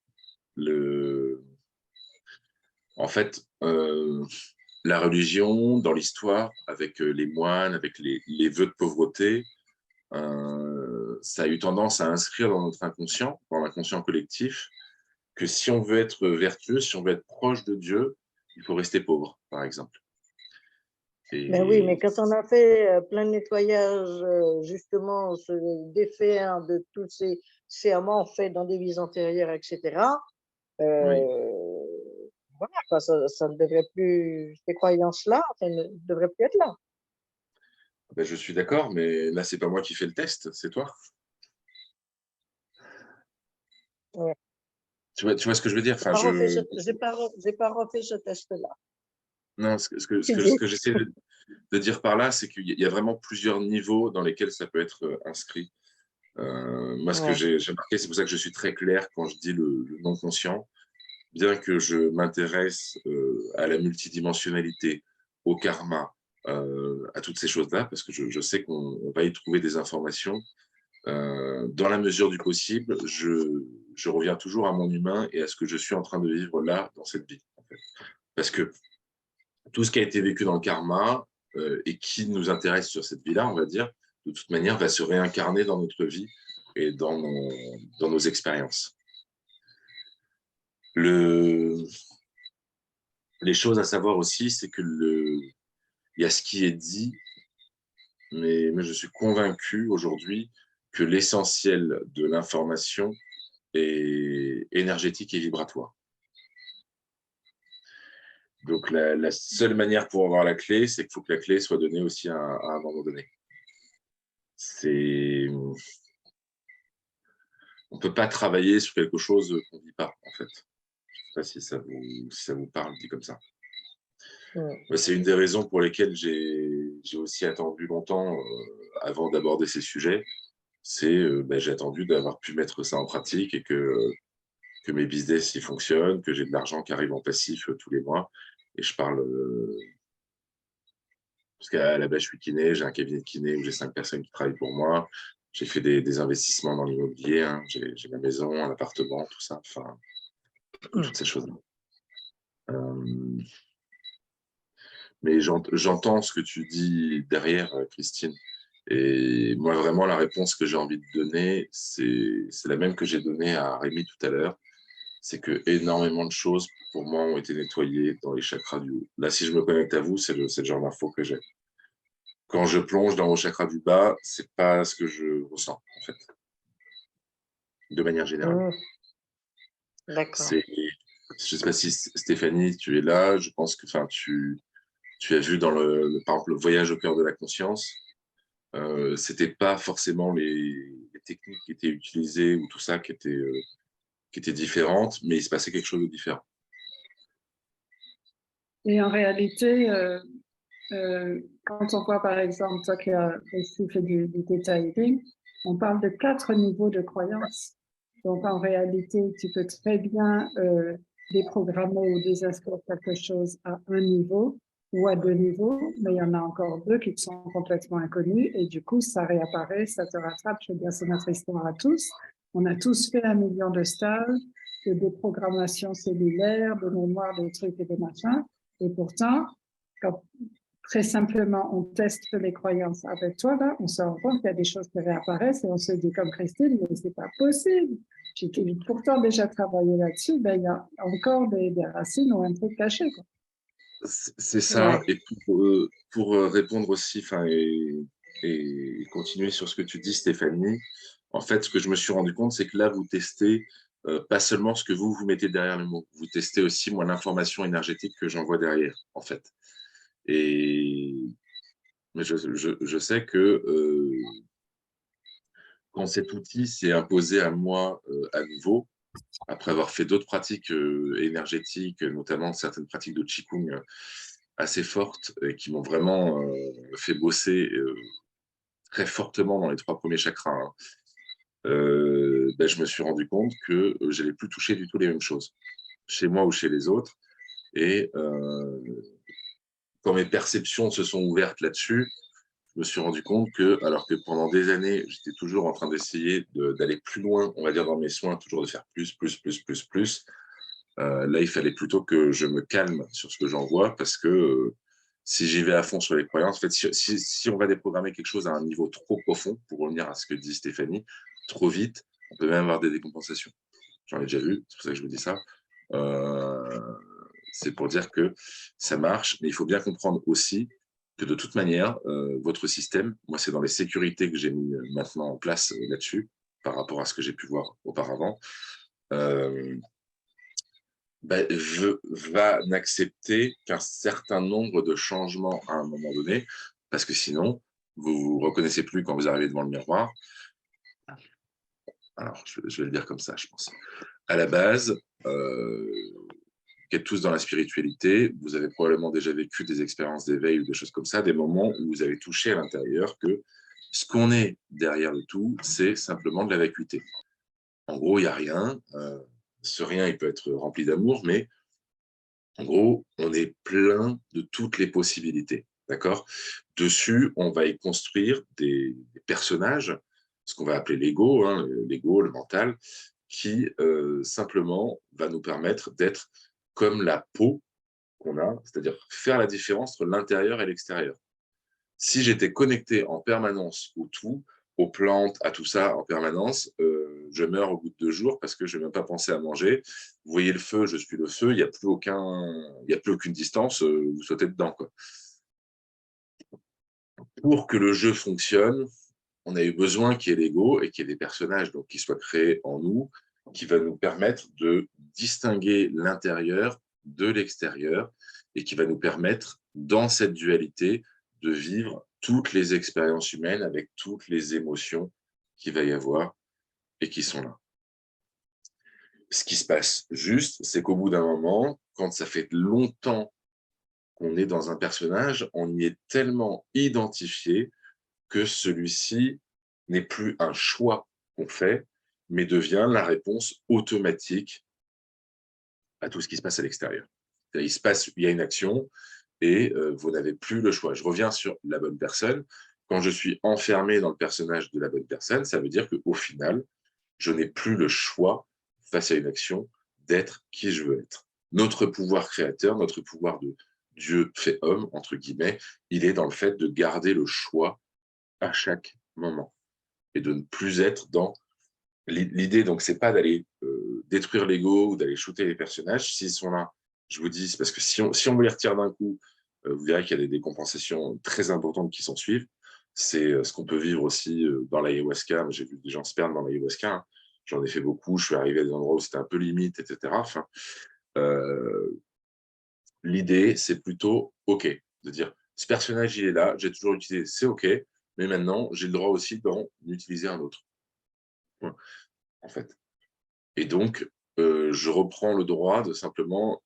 En fait, la religion, dans l'histoire, avec les moines, avec les vœux de pauvreté, ça a eu tendance à inscrire dans notre inconscient, dans l'inconscient collectif, que si on veut être vertueux, si on veut être proche de Dieu, il faut rester pauvre, par exemple. Ben oui, mais quand on a fait plein de nettoyage, justement, se défaire de tous ces serments faits dans des vies antérieures, etc., Oui. voilà, quoi, ça ne devrait plus, ces croyances-là, ne devraient plus être là. Ben, je suis d'accord, mais là, c'est pas moi qui fais le test, c'est toi. Ouais. Tu vois ce que je veux dire? Enfin, j'ai pas refait ce test-là. Non, ce que j'essaie de dire par là, c'est qu'il y a vraiment plusieurs niveaux dans lesquels ça peut être inscrit. Moi, ce que j'ai remarqué, c'est pour ça que je suis très clair quand je dis le non-conscient. Bien que je m'intéresse à la multidimensionnalité, au karma, à toutes ces choses-là, parce que je sais qu'on va y trouver des informations. Dans la mesure du possible, je reviens toujours à mon humain et à ce que je suis en train de vivre là, dans cette vie. En fait. Parce que tout ce qui a été vécu dans le karma et qui nous intéresse sur cette vie-là, on va dire, de toute manière, va se réincarner dans notre vie et dans nos expériences. Les choses à savoir aussi, c'est que il y a ce qui est dit, mais je suis convaincu aujourd'hui que l'essentiel de l'information est énergétique et vibratoire. Donc, la seule manière pour avoir la clé, c'est qu'il faut que la clé soit donnée aussi à un moment donné. On ne peut pas travailler sur quelque chose qu'on ne vit pas, en fait. Je ne sais pas si ça vous parle, dit comme ça. Ouais. C'est une des raisons pour lesquelles j'ai aussi attendu longtemps avant d'aborder ces sujets. J'ai attendu d'avoir pu mettre ça en pratique et que mes business y fonctionnent, que j'ai de l'argent qui arrive en passif tous les mois. Et je parle... parce qu'à la base, je suis kiné, j'ai un cabinet de kiné où j'ai 5 personnes qui travaillent pour moi. J'ai fait des investissements dans l'immobilier. Hein. J'ai ma maison, un appartement, tout ça. Enfin, toutes ces choses. Mais j'entends ce que tu dis derrière, Christine. Et moi, vraiment, la réponse que j'ai envie de donner, c'est la même que j'ai donnée à Rémi tout à l'heure. C'est que énormément de choses, pour moi, ont été nettoyées dans les chakras du haut. Là, si je me connecte à vous, c'est le genre d'info que j'ai. Quand je plonge dans vos chakras du bas, c'est pas ce que je ressens, en fait. De manière générale. D'accord. Je ne sais pas si Stéphanie, tu es là. Je pense que tu as vu dans par exemple, le voyage au cœur de la conscience. C'était pas forcément les techniques qui étaient utilisées ou tout ça qui étaient différentes, mais il se passait quelque chose de différent. Et en réalité, quand on voit par exemple, toi qui as aussi fait du detailing, on parle de 4 niveaux de croyance. Donc en réalité, tu peux très bien déprogrammer ou désinscrire quelque chose à un niveau ou à 2 niveaux, mais il y en a encore 2 qui sont complètement inconnus et du coup, ça réapparaît, ça te rattrape. Je veux dire, c'est notre histoire à tous. On a tous fait 1 million de stages, de déprogrammation cellulaire, de mémoire, de trucs et de machins. Et pourtant, quand très simplement on teste les croyances avec toi, là, on se rend compte qu'il y a des choses qui réapparaissent et on se dit comme Christine, mais c'est pas possible. J'ai pourtant déjà travaillé là-dessus, ben, il y a encore des racines ou un truc caché, quoi. C'est ça. Ouais. Et pour répondre aussi, et continuer sur ce que tu dis, Stéphanie, en fait, ce que je me suis rendu compte, c'est que là, vous testez pas seulement ce que vous mettez derrière le mot, vous testez aussi, moi, l'information énergétique que j'envoie derrière, en fait. Mais je sais que quand cet outil s'est imposé à moi à nouveau, après avoir fait d'autres pratiques énergétiques, notamment certaines pratiques de Qigong assez fortes et qui m'ont vraiment fait bosser très fortement dans les 3 premiers chakras, hein, je me suis rendu compte que je n'allais plus toucher du tout les mêmes choses, chez moi ou chez les autres. Et quand mes perceptions se sont ouvertes là-dessus, je me suis rendu compte que, alors que pendant des années, j'étais toujours en train d'essayer d'aller plus loin, on va dire, dans mes soins, toujours de faire plus. Là, il fallait plutôt que je me calme sur ce que j'envoie parce que si j'y vais à fond sur les croyances, en fait, si on va déprogrammer quelque chose à un niveau trop profond, pour revenir à ce que dit Stéphanie, trop vite, on peut même avoir des décompensations. J'en ai déjà vu, c'est pour ça que je vous dis ça. C'est pour dire que ça marche, mais il faut bien comprendre aussi que de toute manière, votre système, moi, c'est dans les sécurités que j'ai mis maintenant en place là-dessus, par rapport à ce que j'ai pu voir auparavant, va n'accepter qu'un certain nombre de changements à un moment donné, parce que sinon, vous ne vous reconnaissez plus quand vous arrivez devant le miroir. Alors, je vais le dire comme ça, je pense. À la base, qui êtes tous dans la spiritualité, vous avez probablement déjà vécu des expériences d'éveil ou des choses comme ça, des moments où vous avez touché à l'intérieur que ce qu'on est derrière le tout, c'est simplement de la vacuité. En gros, il n'y a rien. Ce rien, il peut être rempli d'amour, mais en gros, on est plein de toutes les possibilités. D'accord ? Dessus, on va y construire des personnages, ce qu'on va appeler l'ego, hein, l'ego, le mental, qui simplement va nous permettre d'être comme la peau qu'on a, c'est-à-dire faire la différence entre l'intérieur et l'extérieur. Si j'étais connecté en permanence au tout, aux plantes, à tout ça en permanence, je meurs au bout de 2 jours parce que je n'ai même pas pensé à manger. Vous voyez le feu, je suis le feu, il n'y a plus aucune distance, vous sautez dedans, quoi. Pour que le jeu fonctionne, on a eu besoin qu'il y ait l'ego et qu'il y ait des personnages donc, qui soient créés en nous, qui va nous permettre de distinguer l'intérieur de l'extérieur et qui va nous permettre, dans cette dualité, de vivre toutes les expériences humaines avec toutes les émotions qu'il va y avoir et qui sont là. Ce qui se passe juste, c'est qu'au bout d'un moment, quand ça fait longtemps qu'on est dans un personnage, on y est tellement identifié que celui-ci n'est plus un choix qu'on fait, mais devient la réponse automatique à tout ce qui se passe à l'extérieur. Il y a une action et vous n'avez plus le choix. Je reviens sur la bonne personne. Quand je suis enfermé dans le personnage de la bonne personne, ça veut dire qu'au final, je n'ai plus le choix face à une action d'être qui je veux être. Notre pouvoir créateur, notre pouvoir de Dieu fait homme, entre guillemets, il est dans le fait de garder le choix à chaque moment et de ne plus être dans l'idée. Donc, c'est pas d'aller détruire l'ego ou d'aller shooter les personnages. S'ils sont là, je vous dis, c'est parce que si on me les retire d'un coup, vous verrez qu'il y a des décompensations très importantes qui s'en suivent. C'est ce qu'on peut vivre aussi dans l'ayahuasca. J'ai vu des gens se perdre dans l'ayahuasca. Hein. J'en ai fait beaucoup. Je suis arrivé à des endroits où c'était un peu limite, etc. Enfin, l'idée, c'est plutôt OK, de dire, ce personnage, il est là, j'ai toujours utilisé, c'est OK, mais maintenant, j'ai le droit aussi d'en utiliser un autre. En fait. Et donc, je reprends le droit de simplement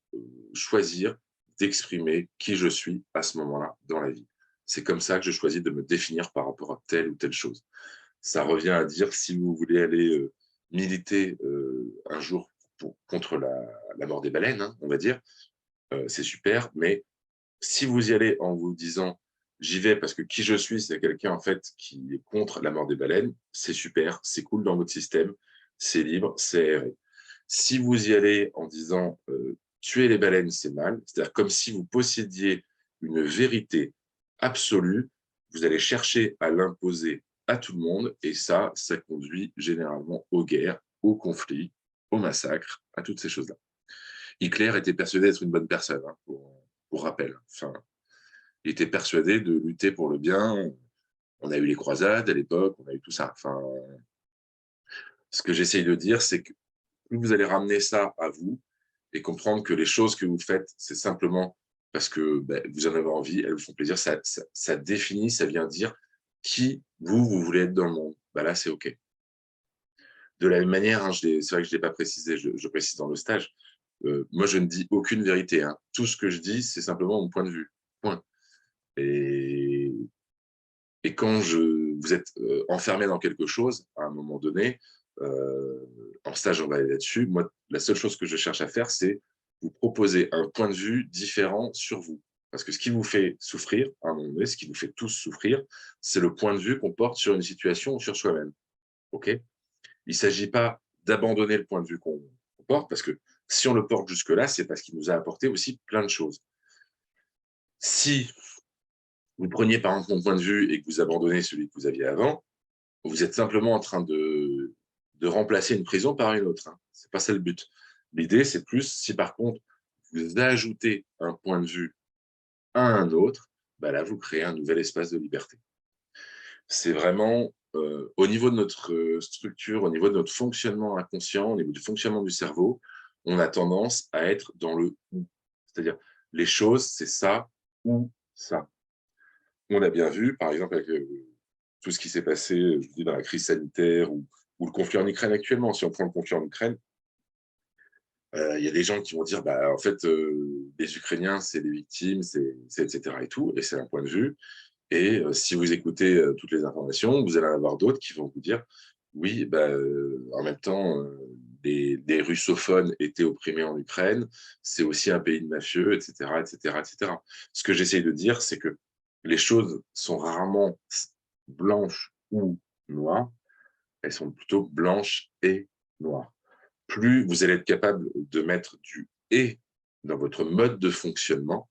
choisir d'exprimer qui je suis à ce moment-là dans la vie. C'est comme ça que je choisis de me définir par rapport à telle ou telle chose. Ça revient à dire, si vous voulez aller militer un jour contre la mort des baleines, hein, on va dire, c'est super, mais si vous y allez en vous disant j'y vais parce que qui je suis, c'est quelqu'un en fait qui est contre la mort des baleines, c'est super, c'est cool dans votre système, c'est libre, c'est aéré. Si vous y allez en disant tuer les baleines, c'est mal, c'est-à-dire comme si vous possédiez une vérité absolue, vous allez chercher à l'imposer à tout le monde et ça conduit généralement aux guerres, aux conflits, aux massacres, à toutes ces choses-là. Hitler était persuadé d'être une bonne personne, hein, pour rappel. Enfin, il était persuadé de lutter pour le bien. On a eu les croisades à l'époque, on a eu tout ça. Enfin, ce que j'essaye de dire, c'est que plus vous allez ramener ça à vous et comprendre que les choses que vous faites, c'est simplement parce que vous en avez envie, elles vous font plaisir, ça définit, ça vient dire qui vous voulez être dans le monde. Là, c'est OK. De la même manière, hein, c'est vrai que je ne l'ai pas précisé, je précise dans le stage, moi, je ne dis aucune vérité. Hein. Tout ce que je dis, c'est simplement mon point de vue. Point. Et quand vous êtes enfermé dans quelque chose, à un moment donné, en stage, on va aller là-dessus. Moi, la seule chose que je cherche à faire, c'est vous proposer un point de vue différent sur vous. Parce que ce qui vous fait souffrir, à un moment donné, ce qui nous fait tous souffrir, c'est le point de vue qu'on porte sur une situation ou sur soi-même. OK ? Il ne s'agit pas d'abandonner le point de vue qu'on porte, parce que si on le porte jusque-là, c'est parce qu'il nous a apporté aussi plein de choses. Si vous preniez par exemple mon point de vue et que vous abandonnez celui que vous aviez avant, vous êtes simplement en train de remplacer une prison par une autre. Hein. Ce n'est pas ça le but. L'idée, c'est plus si par contre, vous ajoutez un point de vue à un autre, là, vous créez un nouvel espace de liberté. C'est vraiment au niveau de notre structure, au niveau de notre fonctionnement inconscient, au niveau du fonctionnement du cerveau, on a tendance à être dans le « ou ». C'est-à-dire, les choses, c'est ça ou ça. On a bien vu, par exemple, avec tout ce qui s'est passé, je vous dis, dans la crise sanitaire ou le conflit en Ukraine actuellement. Si on prend le conflit en Ukraine, il y a des gens qui vont dire, en fait, les Ukrainiens, c'est des victimes, c'est etc. et tout, et c'est un point de vue. Et si vous écoutez toutes les informations, vous allez en avoir d'autres qui vont vous dire, oui, en même temps, les russophones étaient opprimés en Ukraine, c'est aussi un pays de mafieux, etc., etc., etc. Ce que j'essaye de dire, c'est que les choses sont rarement blanches ou noires, elles sont plutôt blanches et noires. plus vous allez être capable de mettre du « et » dans votre mode de fonctionnement,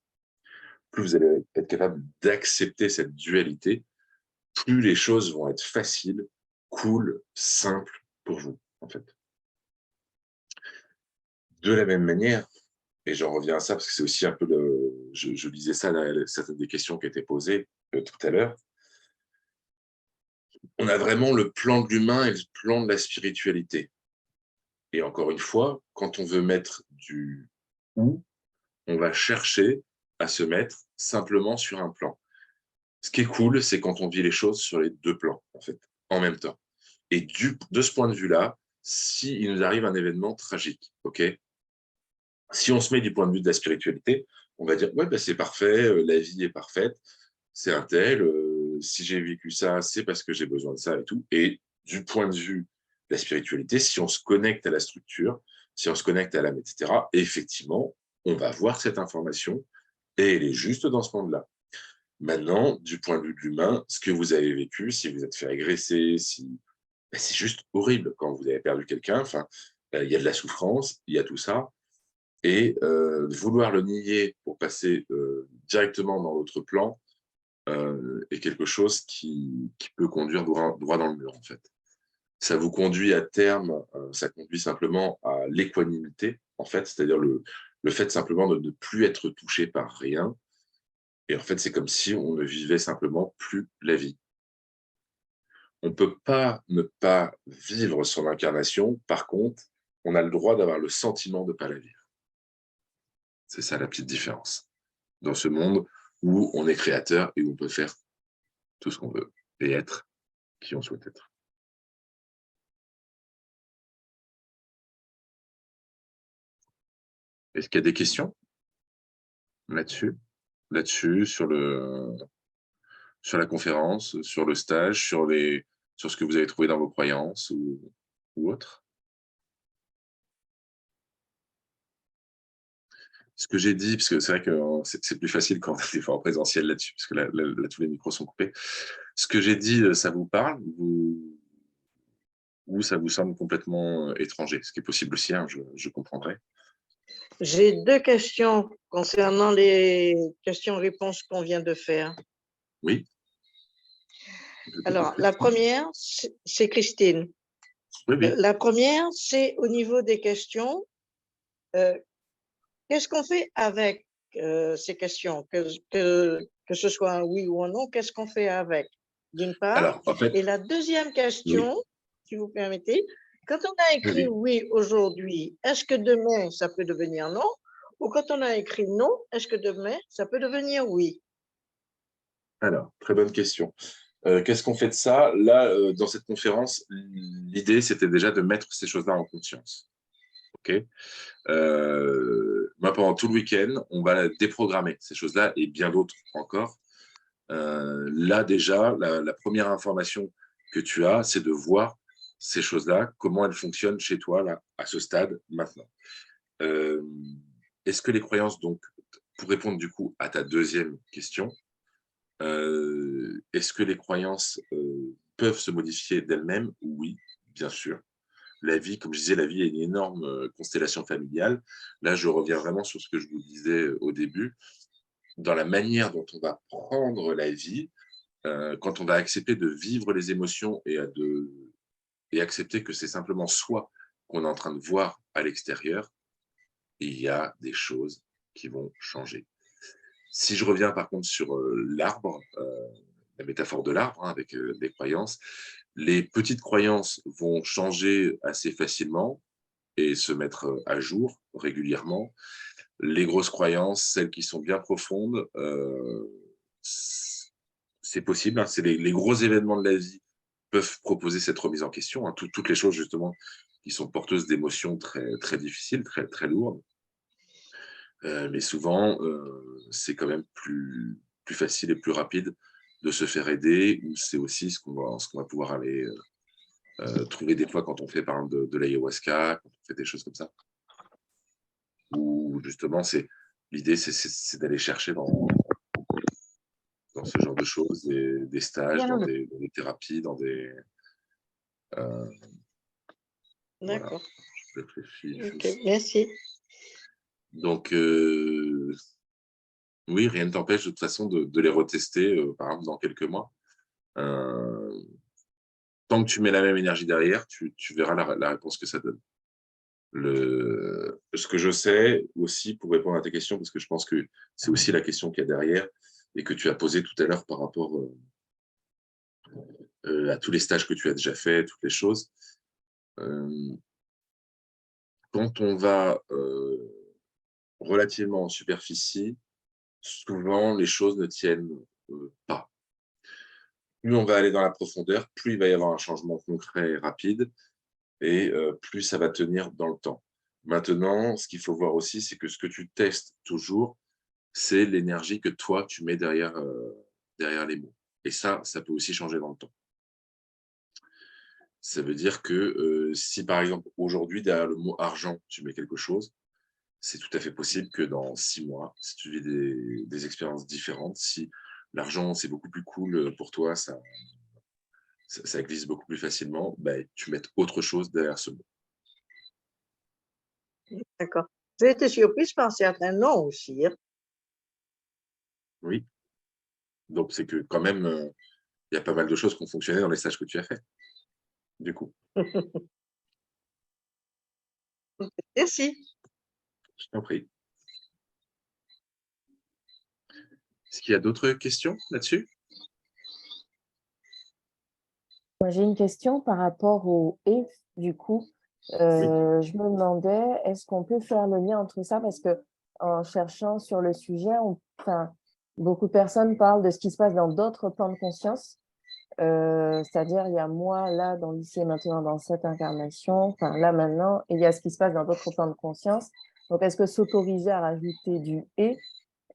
plus vous allez être capable d'accepter cette dualité, plus les choses vont être faciles, cool, simples pour vous, en fait. De la même manière, et j'en reviens à ça parce que c'est aussi un peu je lisais ça, certaines des questions qui étaient posées tout à l'heure. On a vraiment le plan de l'humain et le plan de la spiritualité. Et encore une fois, quand on veut mettre du « ou », on va chercher à se mettre simplement sur un plan. Ce qui est cool, c'est quand on vit les choses sur les deux plans, en fait, en même temps. Et de ce point de vue-là, s'il nous arrive un événement tragique, ok, si on se met du point de vue de la spiritualité, on va dire, ouais, bah, c'est parfait, la vie est parfaite, c'est un tel, si j'ai vécu ça, c'est parce que j'ai besoin de ça et tout. Et du point de vue de la spiritualité, si on se connecte à la structure, si on se connecte à l'âme, etc., effectivement, on va voir cette information et elle est juste dans ce monde-là. Maintenant, du point de vue de l'humain, ce que vous avez vécu, si vous êtes fait agresser, ben, c'est juste horrible quand vous avez perdu quelqu'un. Enfin, il y a de la souffrance, il y a tout ça. Et vouloir le nier pour passer directement dans l'autre plan est quelque chose qui peut conduire droit dans le mur, en fait. Ça vous conduit à terme, ça conduit simplement à l'équanimité, en fait, c'est-à-dire le fait simplement de ne plus être touché par rien. Et en fait, c'est comme si on ne vivait simplement plus la vie. On ne peut pas ne pas vivre son incarnation. Par contre, on a le droit d'avoir le sentiment de ne pas la vivre. C'est ça la petite différence. Dans ce monde où on est créateur et où on peut faire tout ce qu'on veut et être qui on souhaite être. Est-ce qu'il y a des questions là-dessus? Là-dessus, sur la conférence, sur le stage, sur ce que vous avez trouvé dans vos croyances ou autre? Ce que j'ai dit, parce que c'est vrai que c'est plus facile quand on est en présentiel là-dessus, parce que là, tous les micros sont coupés. Ce que j'ai dit, ça vous parle ou ça vous semble complètement étranger? Ce qui est possible aussi, hein, je comprendrai. J'ai deux questions concernant les questions-réponses qu'on vient de faire. Oui. Alors, la première, c'est Christine. Oui, oui. La première, c'est au niveau des questions. Qu'est-ce qu'on fait avec ces questions, que ce soit un oui ou un non, qu'est-ce qu'on fait avec, d'une part? Alors, en fait, et la deuxième question, oui, si vous permettez, quand on a écrit oui aujourd'hui, est-ce que demain, ça peut devenir non? Ou quand on a écrit non, est-ce que demain, ça peut devenir oui? Alors, très bonne question. Qu'est-ce qu'on fait de ça? Là, dans cette conférence, l'idée, c'était déjà de mettre ces choses-là en conscience. Okay, moi, pendant tout le week-end, on va déprogrammer ces choses-là et bien d'autres encore. Là, déjà, la première information que tu as, c'est de voir ces choses-là, comment elles fonctionnent chez toi, là, à ce stade, maintenant. Est-ce que les croyances, donc, pour répondre du coup à ta deuxième question, est-ce que les croyances peuvent se modifier d'elles-mêmes? Oui, bien sûr. La vie, comme je disais, la vie est une énorme constellation familiale. Là, je reviens vraiment sur ce que je vous disais au début. Dans la manière dont on va prendre la vie, quand on va accepter de vivre les émotions et accepter que c'est simplement soi qu'on est en train de voir à l'extérieur, il y a des choses qui vont changer. Si je reviens par contre sur l'arbre, la métaphore de l'arbre, hein, avec des croyances, les petites croyances vont changer assez facilement et se mettre à jour régulièrement. Les grosses croyances, celles qui sont bien profondes, c'est possible. Hein, c'est les gros événements de la vie peuvent proposer cette remise en question. Hein, toutes les choses justement qui sont porteuses d'émotions très, très difficiles, très, très lourdes. Mais souvent, c'est quand même plus facile et plus rapide de se faire aider, ou c'est aussi ce qu'on va pouvoir aller trouver des fois quand on fait par exemple de l'ayahuasca, quand on fait des choses comme ça. Où justement, l'idée, c'est d'aller chercher dans ce genre de choses, des stages, dans des thérapies, dans des... D'accord. Voilà. Je réfléchis Ok, juste. merci. Donc, oui, rien ne t'empêche de toute façon de les retester, par exemple, dans quelques mois. Tant que tu mets la même énergie derrière, tu verras la réponse que ça donne. Ce que je sais aussi, pour répondre à tes questions, parce que je pense que c'est aussi la question qu'il y a derrière et que tu as posée tout à l'heure par rapport à tous les stages que tu as déjà fait, toutes les choses. Quand on va relativement en superficie, souvent les choses ne tiennent pas. Plus on va aller dans la profondeur, plus il va y avoir un changement concret et rapide, et plus ça va tenir dans le temps. Maintenant, ce qu'il faut voir aussi, c'est que ce que tu testes toujours, c'est l'énergie que toi, tu mets derrière les mots. Et ça peut aussi changer dans le temps. Ça veut dire que si, par exemple, aujourd'hui, derrière le mot argent, tu mets quelque chose, c'est tout à fait possible que dans 6 mois, si tu vis des expériences différentes, si l'argent, c'est beaucoup plus cool pour toi, ça glisse beaucoup plus facilement, bah, tu mets autre chose derrière ce mot. D'accord. J'ai été surprise par certains noms aussi. Hein. Oui. Donc, c'est que quand même, il y a pas mal de choses qui ont fonctionné dans les stages que tu as fait, du coup. Merci. Je t'en prie. Est-ce qu'il y a d'autres questions là-dessus? Moi, j'ai une question par rapport au « et » du coup. Oui. Je me demandais, est-ce qu'on peut faire le lien entre ça? Parce que en cherchant sur le sujet, beaucoup de personnes parlent de ce qui se passe dans d'autres plans de conscience. C'est-à-dire, il y a moi, là, dans l'ici et maintenant, dans cette incarnation, enfin, là, maintenant, et il y a ce qui se passe dans d'autres plans de conscience. Donc, est-ce que s'autoriser à rajouter du « et »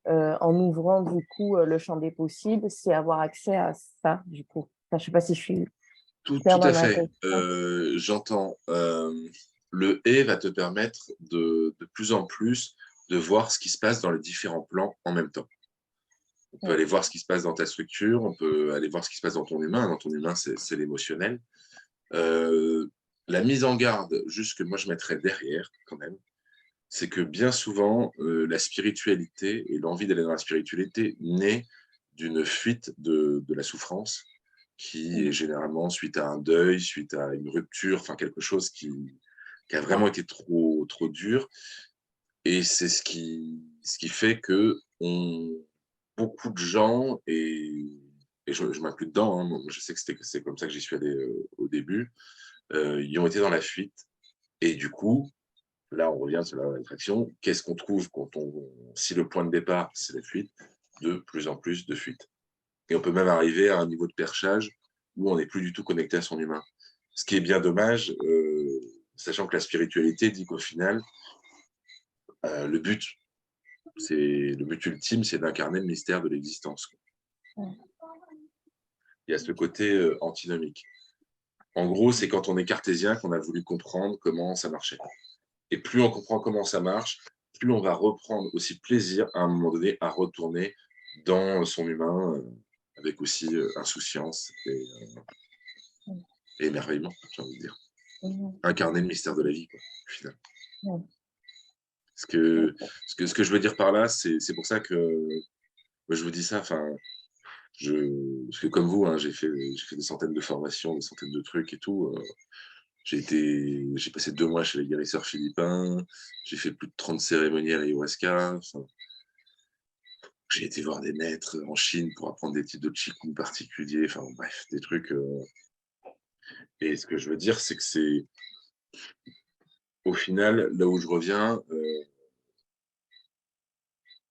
en ouvrant, du coup, le champ des possibles, c'est avoir accès à ça, du coup? Enfin, je ne sais pas si je suis Tout claire dans à ma fait. question. J'entends. Le « et » va te permettre de plus en plus de voir ce qui se passe dans les différents plans en même temps. On peut aller voir ce qui se passe dans ta structure, on peut aller voir ce qui se passe dans ton humain. Dans ton humain, c'est l'émotionnel. La mise en garde, juste que moi je mettrais derrière quand même, c'est que bien souvent, la spiritualité et l'envie d'aller dans la spiritualité naît d'une fuite de la souffrance qui est généralement suite à un deuil, suite à une rupture, enfin quelque chose qui a vraiment été trop dur. Et c'est ce qui fait que beaucoup de gens, et je m'inclus dedans, hein, je sais que c'est comme ça que j'y suis allé au début, ils ont été dans la fuite. Et du coup, là, on revient sur la rétraction. Qu'est-ce qu'on trouve si le point de départ, c'est la fuite, de plus en plus de fuites. Et on peut même arriver à un niveau de perchage où on n'est plus du tout connecté à son humain. Ce qui est bien dommage, sachant que la spiritualité dit qu'au final, le but ultime, c'est d'incarner le mystère de l'existence. Il y a ce côté antinomique. En gros, c'est quand on est cartésien qu'on a voulu comprendre comment ça marchait. Et plus on comprend comment ça marche, plus on va reprendre aussi plaisir à un moment donné à retourner dans son humain avec aussi insouciance et émerveillement, j'ai envie de dire. Incarner le mystère de la vie, quoi, au final. Ce que je veux dire par là, c'est pour ça que je vous dis ça. Enfin, parce que comme vous, hein, j'ai fait des centaines de formations, des centaines de trucs et tout. J'ai passé 2 mois chez les guérisseurs philippins. J'ai fait plus de 30 cérémonies à l'ayahuasca. Enfin, j'ai été voir des maîtres en Chine pour apprendre des types de qigong particuliers. Enfin, bref, des trucs. Et ce que je veux dire, c'est que c'est au final, là où je reviens,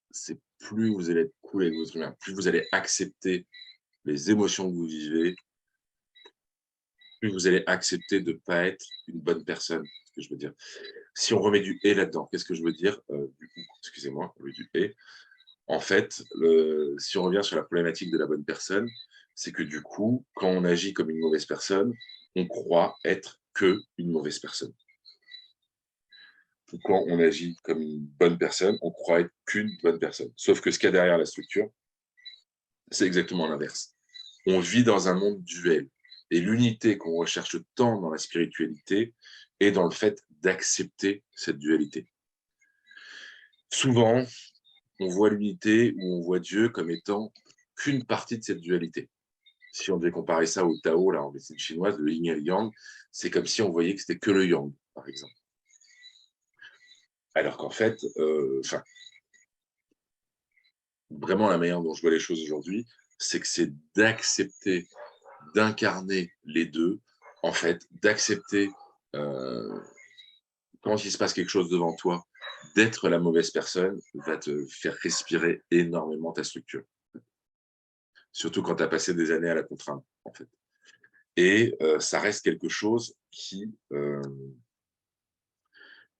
c'est plus vous allez être cool avec votre humain, plus vous allez accepter les émotions que vous vivez, plus vous allez accepter de ne pas être une bonne personne. Ce que je veux dire. Si on remet du « et » là-dedans, qu'est-ce que je veux dire du coup, excusez-moi, du « et ». En fait, si on revient sur la problématique de la bonne personne, c'est que du coup, quand on agit comme une mauvaise personne, on croit être que une mauvaise personne. Ou quand on agit comme une bonne personne, on croit être qu'une bonne personne. Sauf que ce qu'il y a derrière la structure, c'est exactement l'inverse. On vit dans un monde duel. Et l'unité qu'on recherche tant dans la spiritualité est dans le fait d'accepter cette dualité. Souvent, on voit l'unité ou on voit Dieu comme étant qu'une partie de cette dualité. Si on devait comparer ça au Tao, là, en médecine chinoise, le yin et le yang, c'est comme si on voyait que c'était que le yang, par exemple. Alors qu'en fait, vraiment la manière dont je vois les choses aujourd'hui, c'est que c'est d'accepter, d'incarner les deux, en fait, d'accepter quand il se passe quelque chose devant toi, d'être la mauvaise personne va te faire respirer énormément ta structure. Surtout quand tu as passé des années à la contraindre, en fait. Et ça reste quelque chose qui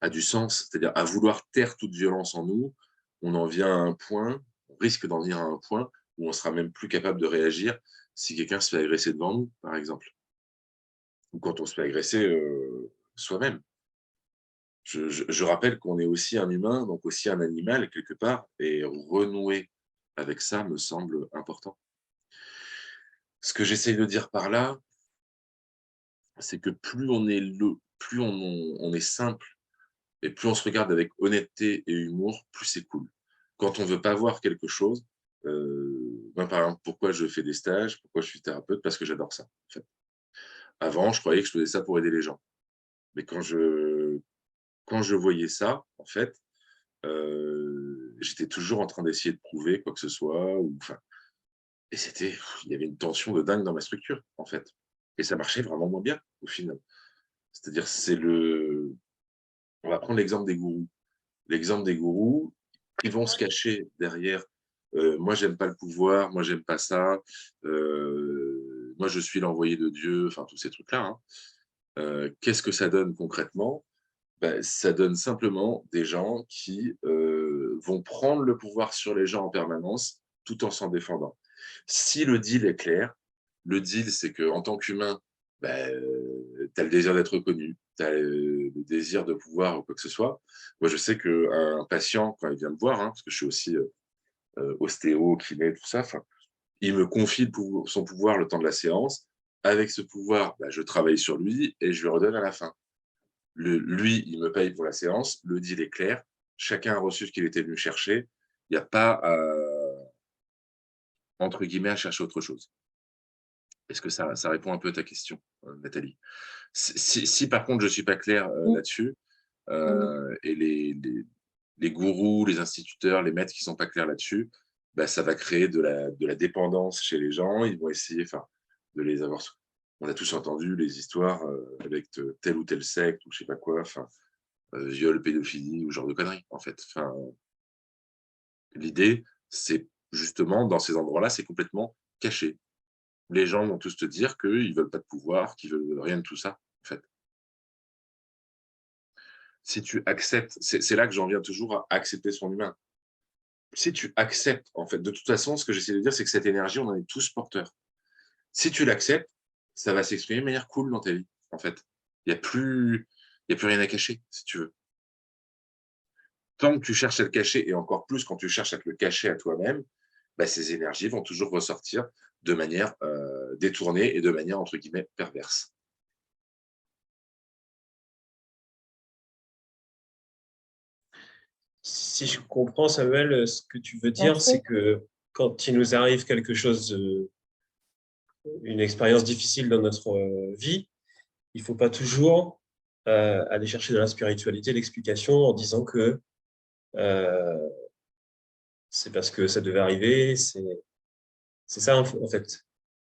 a du sens, c'est-à-dire à vouloir taire toute violence en nous, on en vient à un point, on risque d'en venir à un point où on sera même plus capable de réagir si quelqu'un se fait agresser devant nous, par exemple. Ou quand on se fait agresser soi-même. Je rappelle qu'on est aussi un humain, donc aussi un animal quelque part, et renouer avec ça me semble important. Ce que j'essaye de dire par là, c'est que plus on est plus on est simple, et plus on se regarde avec honnêteté et humour, plus c'est cool. Quand on veut pas voir quelque chose, moi par exemple, pourquoi je fais des stages, pourquoi je suis thérapeute, parce que j'adore ça. En fait. Avant, je croyais que je faisais ça pour aider les gens. Mais quand je voyais ça, en fait, j'étais toujours en train d'essayer de prouver quoi que ce soit. Et il y avait une tension de dingue dans ma structure, en fait. Et ça marchait vraiment moins bien, au final. C'est-à-dire, on va prendre l'exemple des gourous. L'exemple des gourous, ils vont se cacher derrière moi, j'aime pas le pouvoir, moi, j'aime pas ça, moi, je suis l'envoyé de Dieu, enfin, tous ces trucs-là. Hein. Qu'est-ce que ça donne concrètement? Ben, ça donne simplement des gens qui vont prendre le pouvoir sur les gens en permanence tout en s'en défendant. Si le deal est clair, le deal, c'est qu'en tant qu'humain, ben, tu as le désir d'être reconnu, tu as le désir de pouvoir ou quoi que ce soit. Moi, je sais qu'un patient, quand il vient me voir, hein, parce que je suis aussi ostéo, kiné, tout ça, il me confie son pouvoir le temps de la séance. Avec ce pouvoir, ben, je travaille sur lui et je lui redonne à la fin. Lui, il me paye pour la séance, le deal est clair, chacun a reçu ce qu'il était venu chercher, il n'y a pas, entre guillemets, à chercher autre chose. Est-ce que ça répond un peu à ta question, Nathalie? Si par contre je ne suis pas clair là-dessus, et les gourous, les instituteurs, les maîtres qui ne sont pas clairs là-dessus, bah, ça va créer de la dépendance chez les gens, ils vont essayer de les avoir. On a tous entendu les histoires avec telle ou telle secte ou je sais pas quoi, viol, pédophilie ou genre de conneries, en fait. L'idée, c'est justement, dans ces endroits-là, c'est complètement caché. Les gens vont tous te dire qu'ils ne veulent pas de pouvoir, qu'ils ne veulent rien de tout ça, en fait. Si tu acceptes, c'est là que j'en viens toujours à accepter son humain. Si tu acceptes, en fait, de toute façon, ce que j'essaie de dire, c'est que cette énergie, on en est tous porteurs. Si tu l'acceptes, ça va s'exprimer de manière cool dans ta vie, en fait. Il n'y a plus rien à cacher, si tu veux. Tant que tu cherches à le cacher, et encore plus quand tu cherches à te le cacher à toi-même, bah, ces énergies vont toujours ressortir de manière détournée et de manière, entre guillemets, perverse. Si je comprends, Samuel, ce que tu veux dire, Merci. c'est que quand il nous arrive quelque chose, une expérience difficile dans notre vie, il ne faut pas toujours aller chercher dans la spiritualité l'explication en disant que c'est parce que ça devait arriver, c'est ça en fait.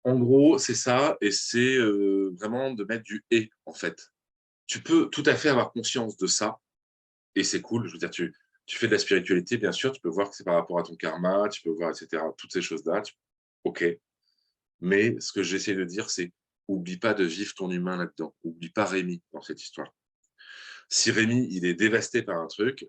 En gros, c'est ça, et c'est vraiment de mettre du « et » en fait. Tu peux tout à fait avoir conscience de ça, et c'est cool. Je veux dire, tu fais de la spiritualité, bien sûr, tu peux voir que c'est par rapport à ton karma, tu peux voir, etc., toutes ces choses-là. OK. Mais ce que j'essaie de dire, c'est oublie pas de vivre ton humain là-dedans. Oublie pas Rémi dans cette histoire. Si Rémi, il est dévasté par un truc,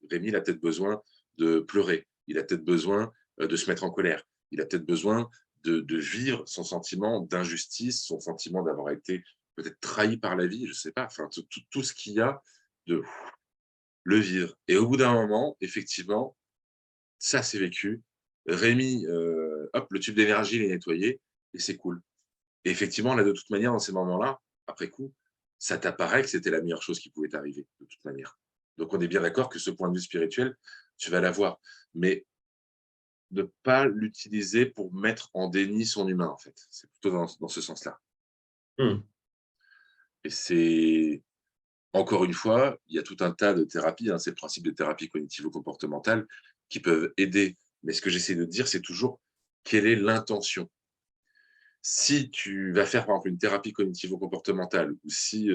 Rémi, il a peut-être besoin de pleurer. Il a peut-être besoin de se mettre en colère. Il a peut-être besoin de vivre son sentiment d'injustice, son sentiment d'avoir été peut-être trahi par la vie, je ne sais pas. Enfin, tout ce qu'il y a de le vivre. Et au bout d'un moment, effectivement, ça c'est vécu. Rémi, hop, le tube d'énergie il est nettoyé et c'est cool. Et effectivement, là, de toute manière, dans ces moments-là, après coup, ça t'apparaît que c'était la meilleure chose qui pouvait t'arriver, de toute manière. Donc, on est bien d'accord que ce point de vue spirituel, tu vas l'avoir. Mais ne pas l'utiliser pour mettre en déni son humain, en fait. C'est plutôt dans ce sens-là. Et c'est, encore une fois, il y a tout un tas de thérapies, hein, c'est le principe des thérapies cognitivo-comportementales qui peuvent aider. Mais ce que j'essaie de dire, c'est toujours quelle est l'intention. Si tu vas faire, par exemple, une thérapie cognitivo-comportementale, ou si,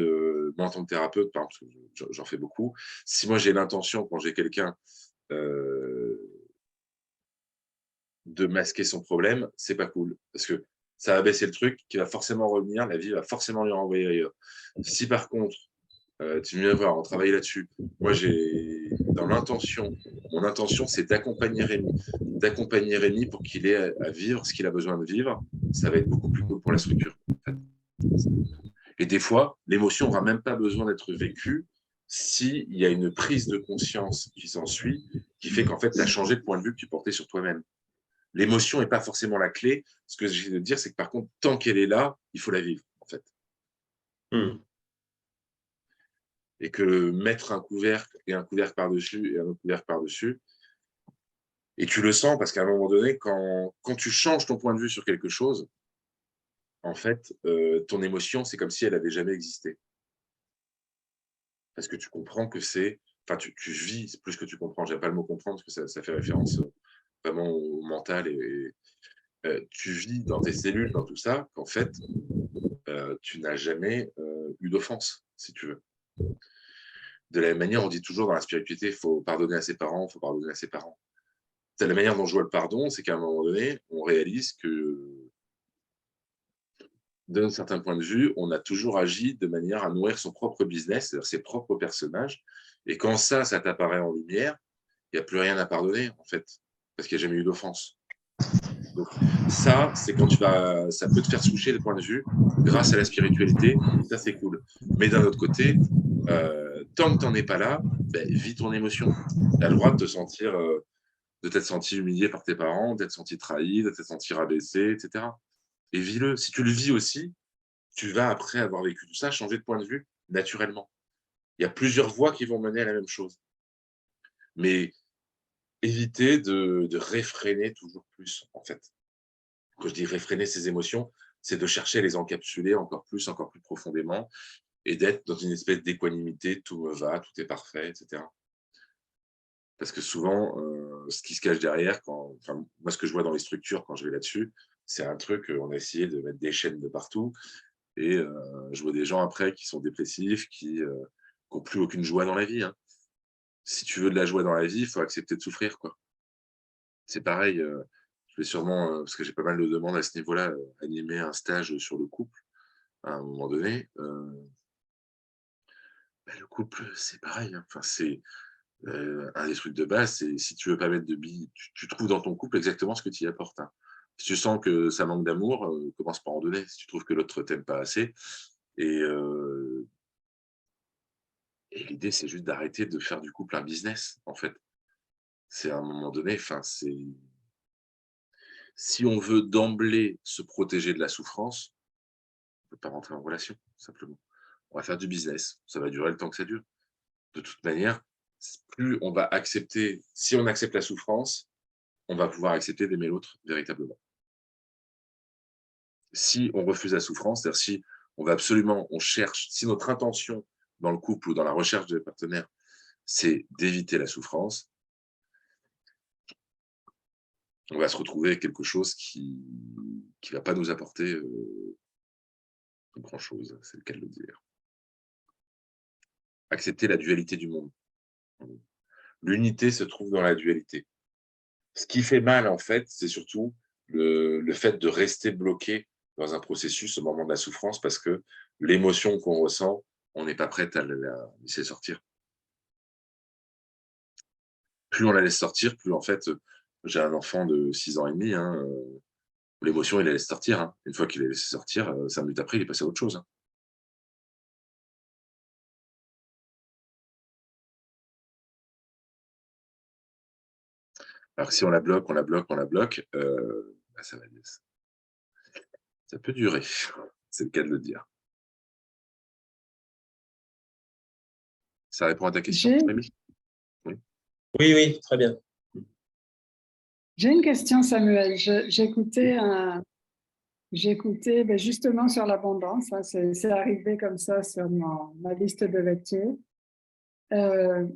moi, en tant que thérapeute, par exemple, parce que j'en fais beaucoup, si moi j'ai l'intention, quand j'ai quelqu'un, de masquer son problème, c'est pas cool. Parce que ça va baisser le truc, qui va forcément revenir, la vie va forcément lui renvoyer ailleurs. Si par contre, tu viens voir, on travaille là-dessus. Moi, j'ai dans l'intention, mon intention, c'est d'accompagner Rémi pour qu'il ait à vivre ce qu'il a besoin de vivre. Ça va être beaucoup plus cool pour la structure. Et des fois, l'émotion n'aura même pas besoin d'être vécue s'il y a une prise de conscience qui s'ensuit, qui fait qu'en fait, tu as changé de point de vue que tu portais sur toi-même. L'émotion n'est pas forcément la clé. Ce que j'ai de dire, c'est que par contre, tant qu'elle est là, il faut la vivre, en fait. Et que mettre un couvercle et un couvercle par-dessus et un autre couvercle par-dessus, et tu le sens parce qu'à un moment donné, quand tu changes ton point de vue sur quelque chose, en fait, ton émotion, c'est comme si elle n'avait jamais existé. Parce que tu comprends que c'est... Enfin, tu vis, c'est plus que tu comprends. J'aime pas le mot comprendre parce que ça fait référence vraiment au mental. Tu vis dans tes cellules, dans tout ça, qu'en fait, tu n'as jamais eu d'offense, si tu veux. De la même manière, on dit toujours dans la spiritualité, il faut pardonner à ses parents, il faut pardonner à ses parents. La manière dont je vois le pardon, c'est qu'à un moment donné, on réalise que, d'un certain point de vue, on a toujours agi de manière à nourrir son propre business, c'est-à-dire ses propres personnages. Et quand ça t'apparaît en lumière, il n'y a plus rien à pardonner, en fait, parce qu'il n'y a jamais eu d'offense. Donc, ça, c'est quand ça peut te faire switcher le point de vue grâce à la spiritualité, ça c'est cool. Mais d'un autre côté, tant que tu n'en es pas là, vis ton émotion. Tu as le droit de te sentir, de t'être senti humilié par tes parents, d'être senti trahi, de t'être senti rabaissé, etc. Et vis-le. Si tu le vis aussi, tu vas, après avoir vécu tout ça, changer de point de vue naturellement. Il y a plusieurs voies qui vont mener à la même chose. Mais éviter de réfréner toujours plus, en fait. Quand je dis réfréner ses émotions, c'est de chercher à les encapsuler encore plus profondément et d'être dans une espèce d'équanimité, tout me va, tout est parfait, etc. Parce que souvent, ce qui se cache derrière, moi, ce que je vois dans les structures quand je vais là-dessus, c'est un truc, on a essayé de mettre des chaînes de partout et je vois des gens après qui sont dépressifs, qui n'ont plus aucune joie dans la vie. Hein. Si tu veux de la joie dans la vie, il faut accepter de souffrir, quoi. C'est pareil, je vais sûrement, parce que j'ai pas mal de demandes à ce niveau-là, animer un stage sur le couple à un moment donné. Le couple, c'est pareil. Hein. Enfin, c'est un des trucs de base, c'est si tu veux pas mettre de billes, tu trouves dans ton couple exactement ce que tu y apportes. Hein. Si tu sens que ça manque d'amour, commence par en donner. Si tu trouves que l'autre t'aime pas assez. Et l'idée, c'est juste d'arrêter de faire du couple un business, en fait. C'est à un moment donné, enfin, c'est... Si on veut d'emblée se protéger de la souffrance, on ne peut pas rentrer en relation, simplement. On va faire du business. Ça va durer le temps que ça dure. De toute manière, plus on va accepter, si on accepte la souffrance, on va pouvoir accepter d'aimer l'autre véritablement. Si on refuse la souffrance, c'est-à-dire si on va absolument, on cherche, si notre intention dans le couple ou dans la recherche de partenaire, c'est d'éviter la souffrance, on va se retrouver avec quelque chose qui ne va pas nous apporter grand-chose, c'est le cas de le dire. Accepter la dualité du monde. L'unité se trouve dans la dualité. Ce qui fait mal, en fait, c'est surtout le fait de rester bloqué dans un processus au moment de la souffrance parce que l'émotion qu'on ressent, on n'est pas prête à la laisser sortir. Plus on la laisse sortir, plus en fait, j'ai un enfant de 6 ans et demi, hein, l'émotion, il la laisse sortir. Hein. Une fois qu'il l'a laissé sortir, 5 minutes après, il est passé à autre chose. Hein. Alors que si on la bloque, ça peut durer. C'est le cas de le dire. Ça répond à ta question, J'ai Rémi? Oui. Oui, oui, très bien. j'ai une question, Samuel. J'écoutais ben, justement sur l'abondance. Hein, c'est arrivé comme ça sur ma liste de lecture. Euh,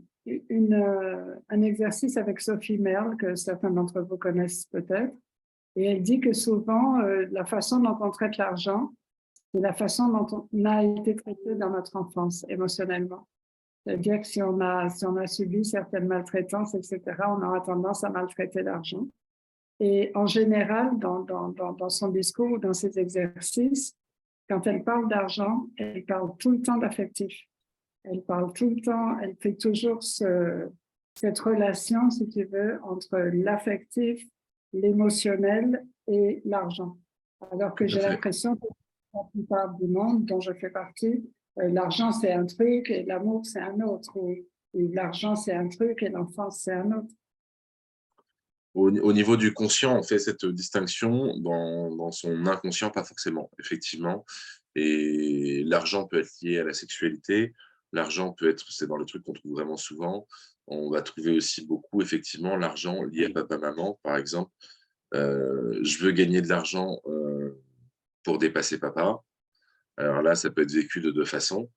un exercice avec Sophie Merle, que certains d'entre vous connaissent peut-être. Et elle dit que souvent, la façon dont on traite l'argent, c'est la façon dont on a été traité dans notre enfance, émotionnellement. C'est-à-dire que si on a subi certaines maltraitances, etc., on aura tendance à maltraiter l'argent. Et en général, dans son discours ou dans ses exercices, quand elle parle d'argent, elle parle tout le temps d'affectif. Elle parle tout le temps, elle fait toujours cette relation, si tu veux, entre l'affectif, l'émotionnel et l'argent. Alors que Tout à j'ai fait. l'impression que la plupart du monde dont je fais partie, l'argent c'est un truc et l'amour c'est un autre. Ou l'argent c'est un truc et l'enfance c'est un autre. Au niveau du conscient, on fait cette distinction. Dans son inconscient, pas forcément, effectivement. Et l'argent peut être lié à la sexualité. L'argent peut être, c'est dans le truc qu'on trouve vraiment souvent. On va trouver aussi beaucoup, effectivement, l'argent lié à papa-maman, par exemple. Je veux gagner de l'argent pour dépasser papa. Alors là, ça peut être vécu de deux façons.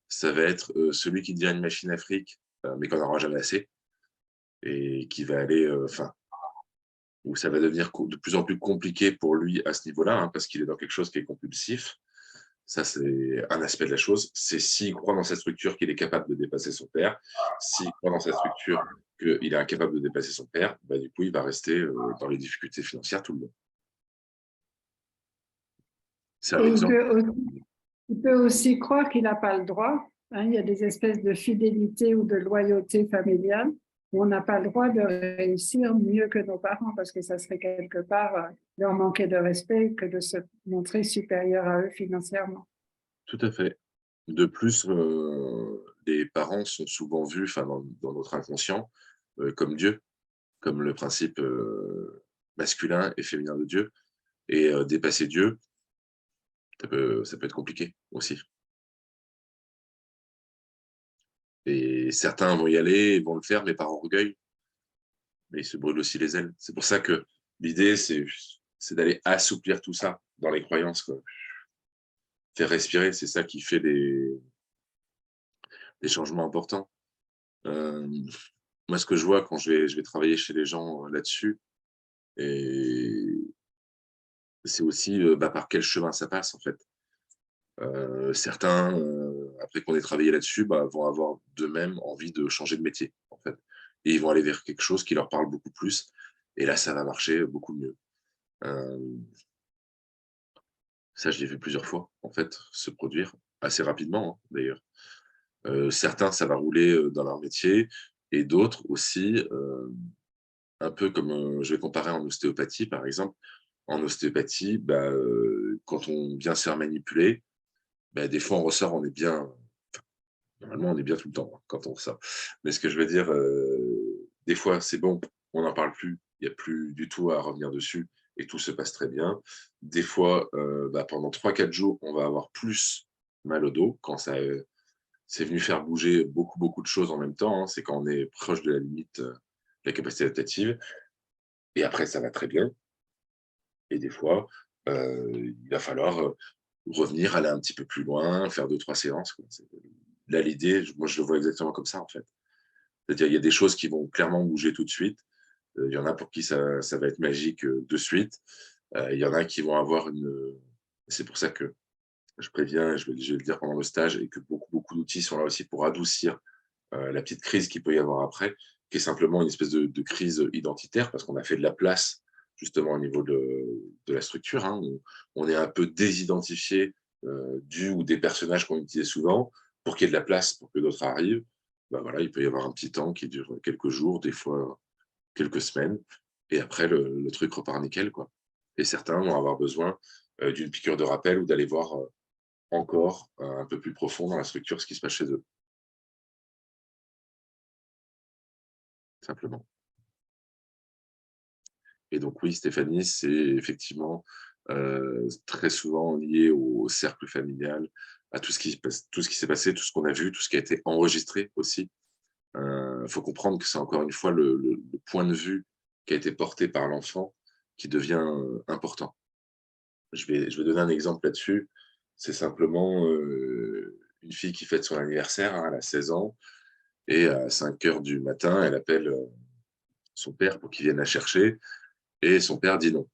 Ça va être celui qui devient une machine à fric, mais qu'on n'aura jamais assez, et qui va aller, où ça va devenir de plus en plus compliqué pour lui à ce niveau-là, hein, parce qu'il est dans quelque chose qui est compulsif. Ça, c'est un aspect de la chose. C'est s'il croit dans sa structure qu'il est capable de dépasser son père. S'il croit dans sa structure qu'il est incapable de dépasser son père, bah, du coup, il va rester dans les difficultés financières tout le long. C'est un Et exemple. il peut aussi croire qu'il n'a pas le droit. Hein, il y a des espèces de fidélité ou de loyauté familiale où on n'a pas le droit de réussir mieux que nos parents parce que ça serait quelque part leur manquer de respect que de se montrer supérieur à eux financièrement. Tout à fait. De plus, les parents sont souvent vus, enfin, dans notre inconscient, comme Dieu, comme le principe masculin et féminin de Dieu. Et dépasser Dieu, ça peut être compliqué aussi. Et certains vont y aller, ils vont le faire, mais par orgueil, mais ils se brûlent aussi les ailes. C'est pour ça que l'idée, c'est d'aller assouplir tout ça dans les croyances, quoi. Faire respirer, c'est ça qui fait des changements importants. Euh, Moi, ce que je vois quand je vais travailler chez les gens là-dessus, et c'est aussi par quel chemin ça passe, en fait. Certains, après qu'on ait travaillé là-dessus, vont avoir d'eux-mêmes envie de changer de métier, en fait. Et ils vont aller vers quelque chose qui leur parle beaucoup plus. Et là, ça va marcher beaucoup mieux. Euh, Ça, je l'ai vu plusieurs fois, en fait, se produire assez rapidement, hein, d'ailleurs. Certains, ça va rouler dans leur métier, et d'autres aussi, un peu comme je vais comparer en ostéopathie, par exemple. En ostéopathie, quand on vient se faire manipuler, des fois, on ressort, on est bien. Normalement, on est bien tout le temps hein, quand on ressort. Mais ce que je veux dire, des fois, c'est bon, on n'en parle plus, il n'y a plus du tout à revenir dessus et tout se passe très bien. Des fois, pendant 3-4 jours, on va avoir plus mal au dos quand c'est venu faire bouger beaucoup, beaucoup de choses en même temps. Hein. C'est quand on est proche de la limite de la capacité adaptative. Et après, ça va très bien. Et des fois, il va falloir revenir, aller un petit peu plus loin, faire 2-3 séances. Quoi. Là, l'idée, moi, je le vois exactement comme ça, en fait. C'est-à-dire, il y a des choses qui vont clairement bouger tout de suite. Il y en a pour qui ça va être magique de suite. Il y en a qui vont avoir une. C'est pour ça que je préviens, je vais le dire pendant le stage, et que beaucoup, beaucoup d'outils sont là aussi pour adoucir la petite crise qu'il peut y avoir après, qui est simplement une espèce de crise identitaire, parce qu'on a fait de la place justement au niveau de la structure. Hein. On est un peu désidentifié du ou des personnages qu'on utilise souvent pour qu'il y ait de la place pour que d'autres arrivent. Voilà, il peut y avoir un petit temps qui dure quelques jours, des fois quelques semaines, et après le truc repart nickel, quoi. Et certains vont avoir besoin d'une piqûre de rappel ou d'aller voir encore un peu plus profond dans la structure ce qui se passe chez eux, simplement. Et donc oui, Stéphanie, c'est effectivement très souvent lié au cercle familial, à tout ce qui s'est passé, tout ce qu'on a vu, tout ce qui a été enregistré aussi. Il faut comprendre que c'est encore une fois le point de vue qui a été porté par l'enfant qui devient important. Je vais donner un exemple là-dessus. C'est simplement une fille qui fête son anniversaire, hein, elle a 16 ans, et à 5 heures du matin, elle appelle son père pour qu'il vienne la chercher, et son père dit non.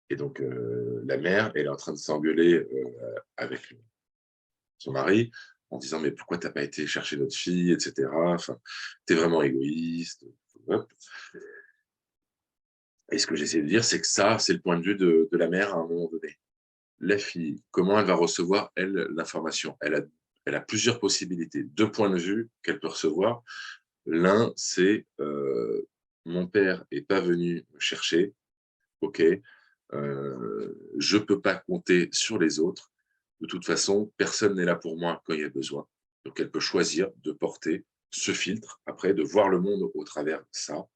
Et donc, la mère, elle est en train de s'engueuler avec son mari en disant « Mais pourquoi tu n'as pas été chercher notre fille, etc. Enfin, tu es vraiment égoïste. » Et ce que j'essaie de dire, c'est que ça, c'est le point de vue de la mère à un moment donné. La fille, comment elle va recevoir, elle, l'information? Elle a plusieurs possibilités, deux points de vue qu'elle peut recevoir. L'un, c'est mon père n'est pas venu me chercher, ok, je ne peux pas compter sur les autres. De toute façon, personne n'est là pour moi quand il y a besoin. Donc, elle peut choisir de porter ce filtre, après, de voir le monde au travers de ça.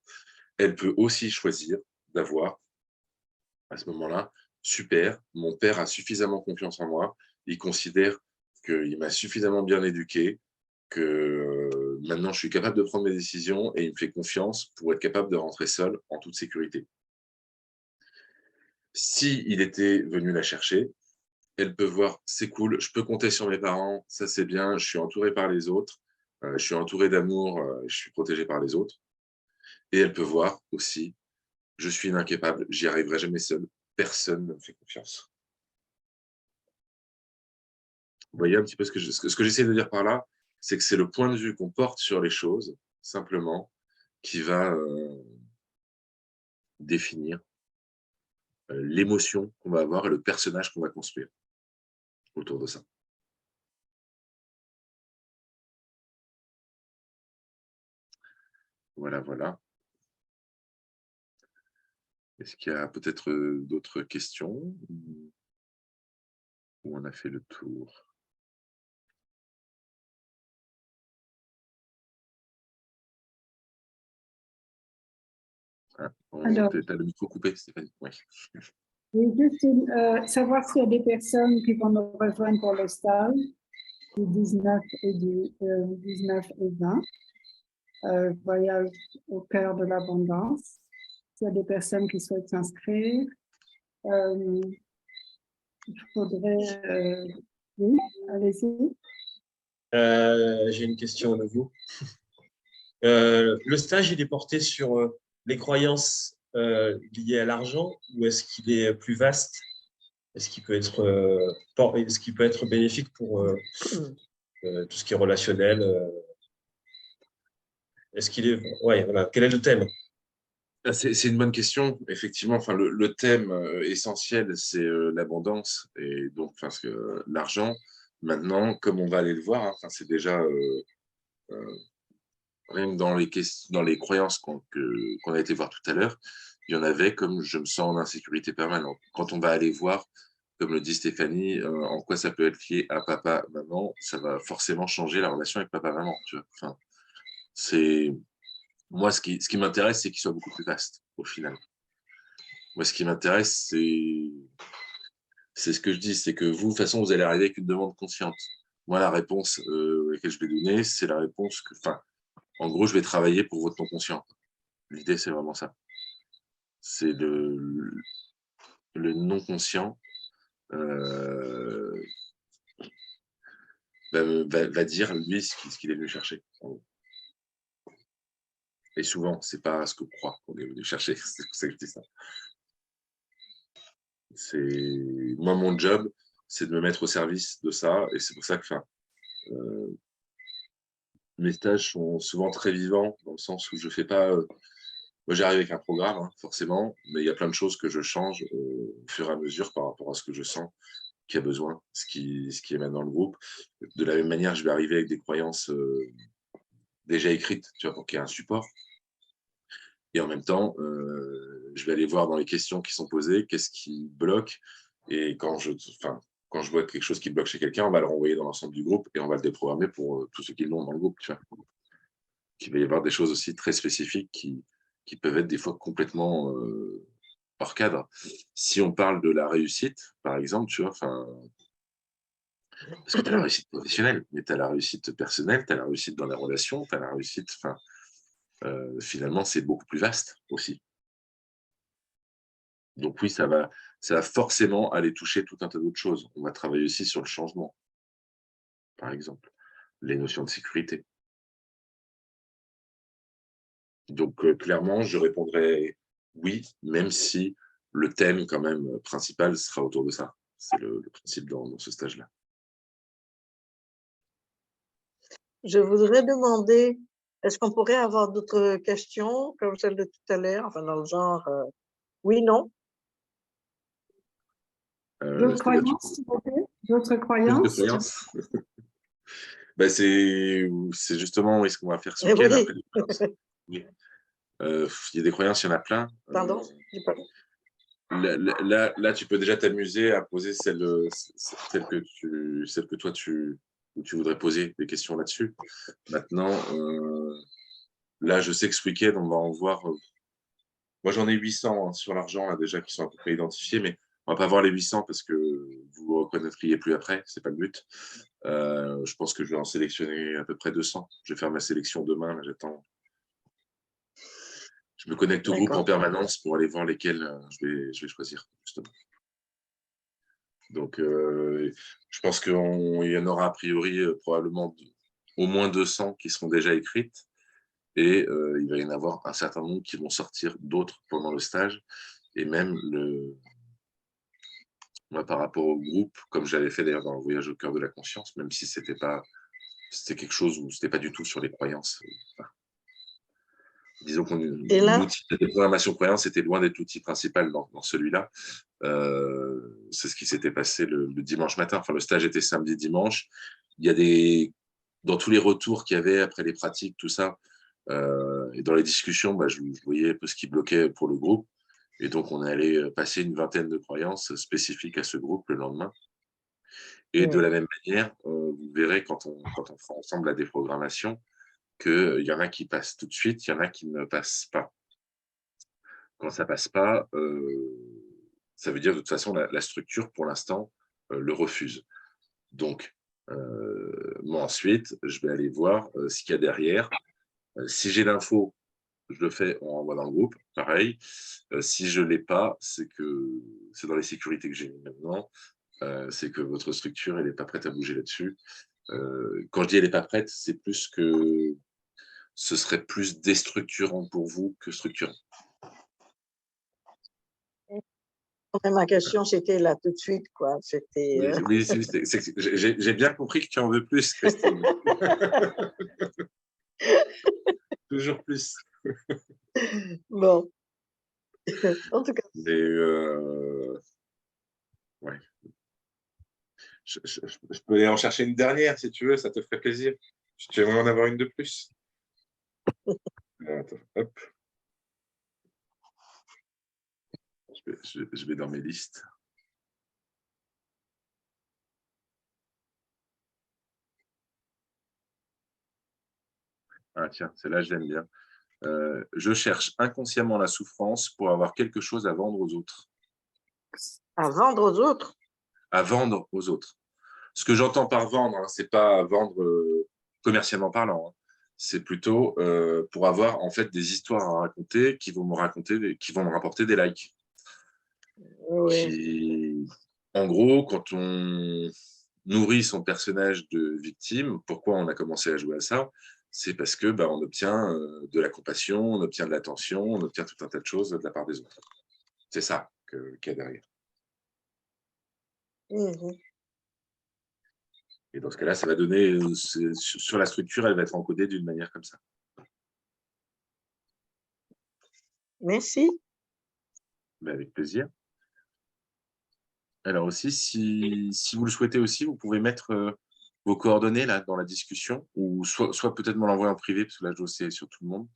Elle peut aussi choisir d'avoir, à ce moment-là, super, mon père a suffisamment confiance en moi, il considère qu'il m'a suffisamment bien éduqué, que maintenant je suis capable de prendre mes décisions et il me fait confiance pour être capable de rentrer seul en toute sécurité. S'il était venu la chercher, elle peut voir, c'est cool, je peux compter sur mes parents, ça c'est bien, je suis entouré par les autres, je suis entouré d'amour, je suis protégé par les autres. Et elle peut voir aussi, je suis incapable, j'y arriverai jamais seul, personne ne me fait confiance. Vous voyez un petit peu ce que j'essaie de dire par là, c'est que c'est le point de vue qu'on porte sur les choses, simplement, qui va définir l'émotion qu'on va avoir et le personnage qu'on va construire autour de ça. Voilà, voilà. Est-ce qu'il y a peut-être d'autres questions ou on a fait le tour? Ah, Alors, tu as le micro coupé, Stéphanie. Oui. je veux juste savoir s'il y a des personnes qui vont nous rejoindre pour le stage du 19 et 20, voyage au cœur de l'abondance. S'il y a des personnes qui souhaitent s'inscrire, il faudrait... oui, allez-y. J'ai une question à vous. Le stage, il est porté sur les croyances liées à l'argent ou est-ce qu'il est plus vaste? Est-ce qu'il peut être bénéfique pour tout ce qui est relationnel? Est-ce qu'il est... Ouais, voilà. Quel est le thème? C'est une bonne question. Effectivement, enfin, le thème essentiel, c'est l'abondance et donc l'argent. Maintenant, comme on va aller le voir, hein, c'est déjà rien que dans les croyances qu'on a été voir tout à l'heure, il y en avait comme je me sens en insécurité permanente. Quand on va aller voir, comme le dit Stéphanie, en quoi ça peut être lié à papa, maman, ça va forcément changer la relation avec papa, maman. Tu vois, enfin, c'est moi ce qui m'intéresse, c'est qu'il soit beaucoup plus vaste au final. Moi, ce qui m'intéresse, c'est ce que je dis, c'est que vous, de toute façon, vous allez arriver avec une demande consciente. Moi, la réponse laquelle je vais donner, c'est la réponse que, enfin, en gros, je vais travailler pour votre non conscient. L'idée, c'est vraiment ça. C'est le non conscient va dire, lui, ce qu'il est venu chercher. Et souvent, c'est pas ce que croit qu'on est venu chercher. C'est pour ça que je dis ça. Moi, mon job, c'est de me mettre au service de ça. Et c'est pour ça que mes stages sont souvent très vivants, dans le sens où je fais pas... moi, j'arrive avec un programme, hein, forcément, mais il y a plein de choses que je change au fur et à mesure par rapport à ce que je sens qu'il y a besoin, ce qui émane dans le groupe. De la même manière, je vais arriver avec des croyances déjà écrites, tu vois, pour qu'il y ait un support. Et en même temps, je vais aller voir dans les questions qui sont posées, qu'est-ce qui bloque. Et quand je vois quelque chose qui bloque chez quelqu'un, on va le renvoyer dans l'ensemble du groupe et on va le déprogrammer pour tous ceux qui l'ont dans le groupe. Tu vois. Il va y avoir des choses aussi très spécifiques qui peuvent être des fois complètement hors cadre. Si on parle de la réussite, par exemple, tu vois, enfin, parce que tu as la réussite professionnelle, mais tu as la réussite personnelle, tu as la réussite dans les relations, tu as la réussite, enfin, finalement, c'est beaucoup plus vaste aussi. Donc oui, ça va forcément aller toucher tout un tas d'autres choses. On va travailler aussi sur le changement, par exemple, les notions de sécurité. Donc clairement, je répondrai oui, même si le thème quand même principal sera autour de ça. C'est le principe dans ce stage-là. Je voudrais demander, est-ce qu'on pourrait avoir d'autres questions comme celle de tout à l'heure, enfin dans le genre oui, non? D'autres croyances, s'il vous plaît? D'autres Plus de croyances? croyances. Ben, c'est justement ce qu'on va faire ce Eh week-end oui, après les croyances. Oui. Il y a des croyances, il y en a plein. pardon, j'ai pas- Là, tu peux déjà t'amuser à poser celle que toi, tu voudrais poser des questions là-dessus. Maintenant, là, je sais que ce week-end, on va en voir. Moi, j'en ai 800 hein, sur l'argent, là, déjà, qui sont à peu près identifiés, mais on va pas voir les 800 parce que vous ne reconnaîtriez plus après. C'est pas le but. Je pense que je vais en sélectionner à peu près 200. Je vais faire ma sélection demain. Là, j'attends. Je me connecte au groupe en D'accord. permanence pour aller voir lesquels je vais choisir, justement. Donc, je pense qu'il y en aura a priori probablement au moins 200 qui seront déjà écrites et il va y en avoir un certain nombre qui vont sortir d'autres pendant le stage. Et même, moi, par rapport au groupe, comme j'avais fait d'ailleurs dans le voyage au cœur de la conscience, même si c'était quelque chose où c'était pas du tout sur les croyances. Enfin, disons qu'on l'outil de déprogrammation croyance était loin d'être l'outil principal dans celui-là. C'est ce qui s'était passé le dimanche matin. Enfin, le stage était samedi, dimanche. Il y a dans tous les retours qu'il y avait après les pratiques, tout ça, et dans les discussions, je voyais un peu ce qui bloquait pour le groupe. Et donc, on est allé passer une vingtaine de croyances spécifiques à ce groupe le lendemain. Et de la même manière, vous verrez quand on fera ensemble la déprogrammation, qu'il y en a qui passent tout de suite, il y en a qui ne passent pas. Quand ça passe pas, ça veut dire de toute façon la structure, pour l'instant, le refuse. Donc, moi ensuite, je vais aller voir ce qu'il y a derrière. Si j'ai l'info, je le fais, on renvoie dans le groupe, pareil. Si je ne l'ai pas, c'est dans les sécurités que j'ai mis maintenant, c'est que votre structure, elle n'est pas prête à bouger là-dessus. Quand je dis elle n'est pas prête, c'est plus que ce serait plus déstructurant pour vous que structurant. Ma question, c'était là tout de suite, quoi. C'était. Oui, j'ai bien compris que tu en veux plus, Christine. Toujours plus. Bon. En tout cas. Mais ouais. Je peux aller en chercher une dernière si tu veux, ça te ferait plaisir. Tu aimerais en avoir une de plus. Attends, hop. Je vais dans mes listes. Ah tiens, celle-là, je l'aime bien. Je cherche inconsciemment la souffrance pour avoir quelque chose à vendre aux autres. À vendre aux autres? À vendre aux autres. Ce que j'entends par vendre, hein, c'est pas vendre commercialement parlant. Hein. C'est plutôt pour avoir en fait des histoires à raconter qui vont me rapporter des likes. Oui. En gros, quand on nourrit son personnage de victime, pourquoi on a commencé à jouer à ça? C'est parce que on obtient de la compassion, on obtient de l'attention, on obtient tout un tas de choses de la part des autres. C'est ça qu'il y a derrière. Mmh. Et dans ce cas-là, ça va donner, sur la structure, elle va être encodée d'une manière comme ça. Merci. Mais avec plaisir. Alors aussi, si vous le souhaitez aussi, vous pouvez mettre vos coordonnées là dans la discussion, ou soit peut-être me l'envoyer en privé, parce que là, je dois c'est sur tout le monde.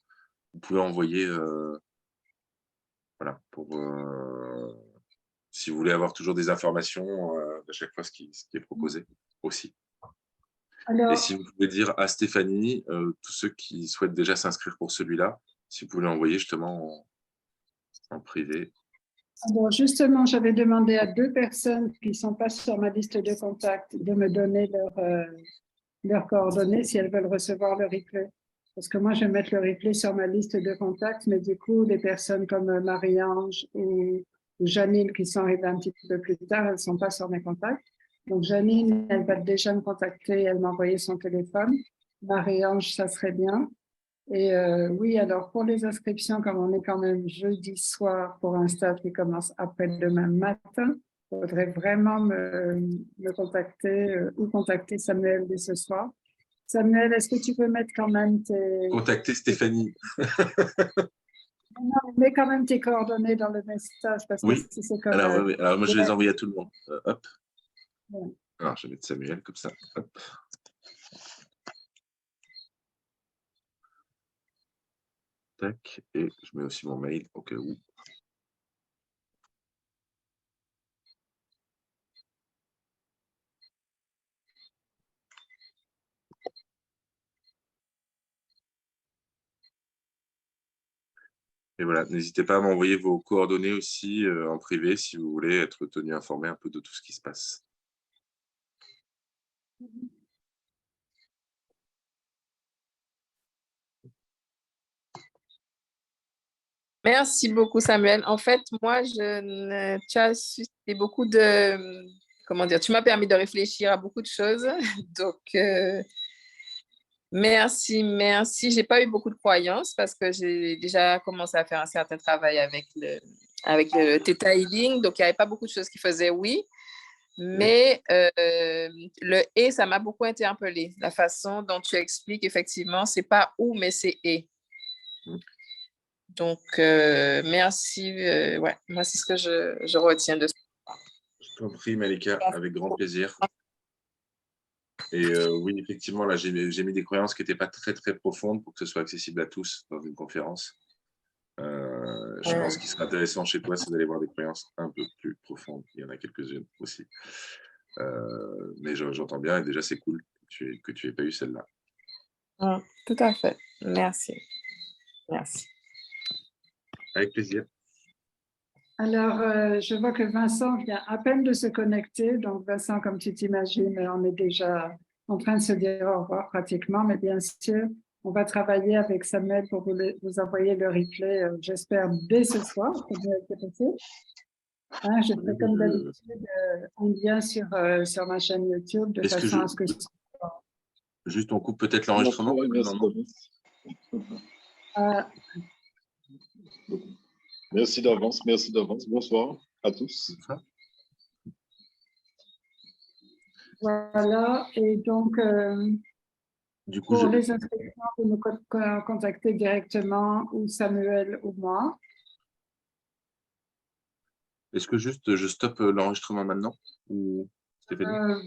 Vous pouvez envoyer, voilà, si vous voulez avoir toujours des informations à chaque fois ce qui est proposé aussi. Alors, et si vous pouvez dire à Stéphanie, tous ceux qui souhaitent déjà s'inscrire pour celui-là, si vous pouvez l'envoyer justement en privé. Alors justement, j'avais demandé à 2 personnes qui ne sont pas sur ma liste de contacts de me donner leurs coordonnées si elles veulent recevoir le replay. Parce que moi, je vais mettre le replay sur ma liste de contacts, mais du coup, des personnes comme Marie-Ange ou Janine qui sont arrivées un petit peu plus tard, elles ne sont pas sur mes contacts. Donc, Janine, elle va déjà me contacter, elle m'a envoyé son téléphone. Marie-Ange, ça serait bien. Et oui, alors pour les inscriptions, comme on est quand même jeudi soir pour un stage qui commence après-demain matin, il faudrait vraiment me contacter ou contacter Samuel dès ce soir. Samuel, est-ce que tu peux mettre quand même Contactez Stéphanie. Non, mets quand même tes coordonnées dans le message parce que Oui. si c'est comme... Alors, oui. Alors, moi, je les envoie à tout le monde. Hop. Ouais. Alors, je vais mettre Samuel comme ça. Hop. Tac. Et je mets aussi mon mail au cas où. Et voilà, n'hésitez pas à m'envoyer vos coordonnées aussi en privé si vous voulez être tenu informé un peu de tout ce qui se passe. Merci beaucoup, Samuel. En fait, moi, tu as suscité beaucoup de, comment dire, tu m'as permis de réfléchir à beaucoup de choses. Donc, merci, merci. J'ai pas eu beaucoup de croyances parce que j'ai déjà commencé à faire un certain travail avec le Theta Healing. Donc, il n'y avait pas beaucoup de choses qui faisaient oui. Mais le « et », ça m'a beaucoup interpellée. La façon dont tu expliques, effectivement, c'est pas « ou », mais c'est « et ». Donc, merci. Ouais, moi, c'est ce que je retiens de ça. Je t'en prie, Malika, avec grand plaisir. Et oui, effectivement, là, j'ai mis des croyances qui n'étaient pas très, très profondes pour que ce soit accessible à tous dans une conférence. Je pense qu'il serait intéressant chez toi, c'est d'aller voir des croyances un peu plus profondes. Il y en a quelques-unes aussi. Mais j'entends bien, et déjà, c'est cool que tu n'aies pas eu celle-là. Tout à fait. Merci. Merci. Avec plaisir. Alors, je vois que Vincent vient à peine de se connecter. Donc, Vincent, comme tu t'imagines, on est déjà en train de se dire au revoir pratiquement. Mais bien sûr, on va travailler avec Samuel pour vous envoyer le replay, j'espère, dès ce soir. C'est bien passé. Hein, je ferai comme d'habitude un lien sur ma chaîne YouTube de façon à ce que... Juste, on coupe peut-être l'enregistrement. Merci d'avance, merci d'avance. Bonsoir à tous. Voilà, et donc, du coup, pour les inscriptions, vous nous contactez directement ou Samuel ou moi. Est-ce que juste je stoppe l'enregistrement maintenant ou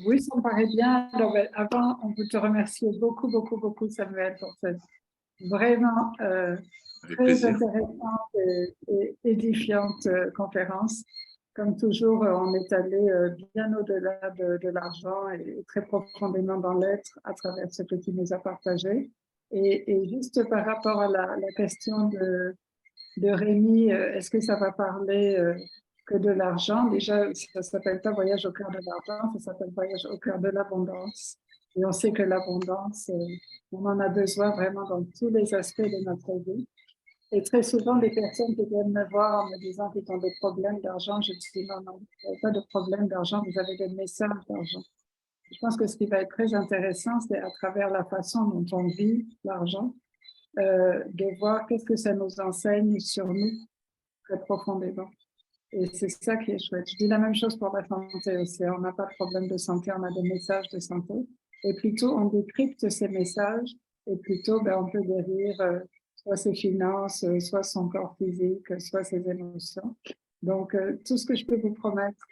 oui, ça me paraît bien. Alors, avant, on peut te remercier beaucoup, beaucoup, beaucoup, Samuel, pour cette vraiment très intéressante et édifiante conférence. Comme toujours, on est allé bien au-delà de l'argent et très profondément dans l'être à travers ce que tu nous as partagé. Et juste par rapport à la question de Rémi, est-ce que ça va parler que de l'argent? Déjà, ça ne s'appelle pas Voyage au cœur de l'argent, ça s'appelle Voyage au cœur de l'abondance. Et on sait que l'abondance, on en a besoin vraiment dans tous les aspects de notre vie. Et très souvent, les personnes qui viennent me voir en me disant qu'ils ont des problèmes d'argent, je dis non, non, vous n'avez pas de problème d'argent, vous avez des messages d'argent. Je pense que ce qui va être très intéressant, c'est à travers la façon dont on vit l'argent, de voir qu'est-ce que ça nous enseigne sur nous très profondément. Et c'est ça qui est chouette. Je dis la même chose pour la santé aussi. On n'a pas de problème de santé, on a des messages de santé. Et plutôt, on décrypte ces messages et plutôt, on peut guérir soit ses finances, soit son corps physique, soit ses émotions. Donc, tout ce que je peux vous promettre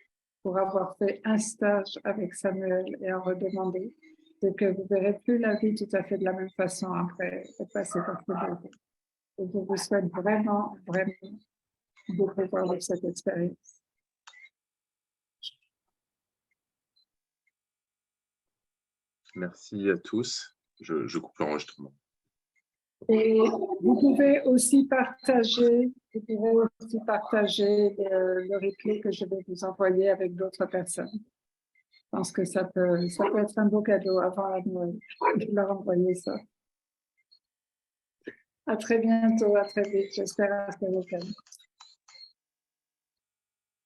pour avoir fait un stage avec Samuel et en redemander, c'est que vous verrez plus la vie tout à fait de la même façon après être passé par ce défi. Et je vous souhaite vraiment, vraiment beaucoup de cette expérience. Merci à tous. Je coupe l'enregistrement. Et vous pouvez aussi partager, le replay que je vais vous envoyer avec d'autres personnes. Je pense que ça peut être un beau cadeau avant la Noël de leur envoyer ça. À très bientôt, à très vite, j'espère à ce week-end.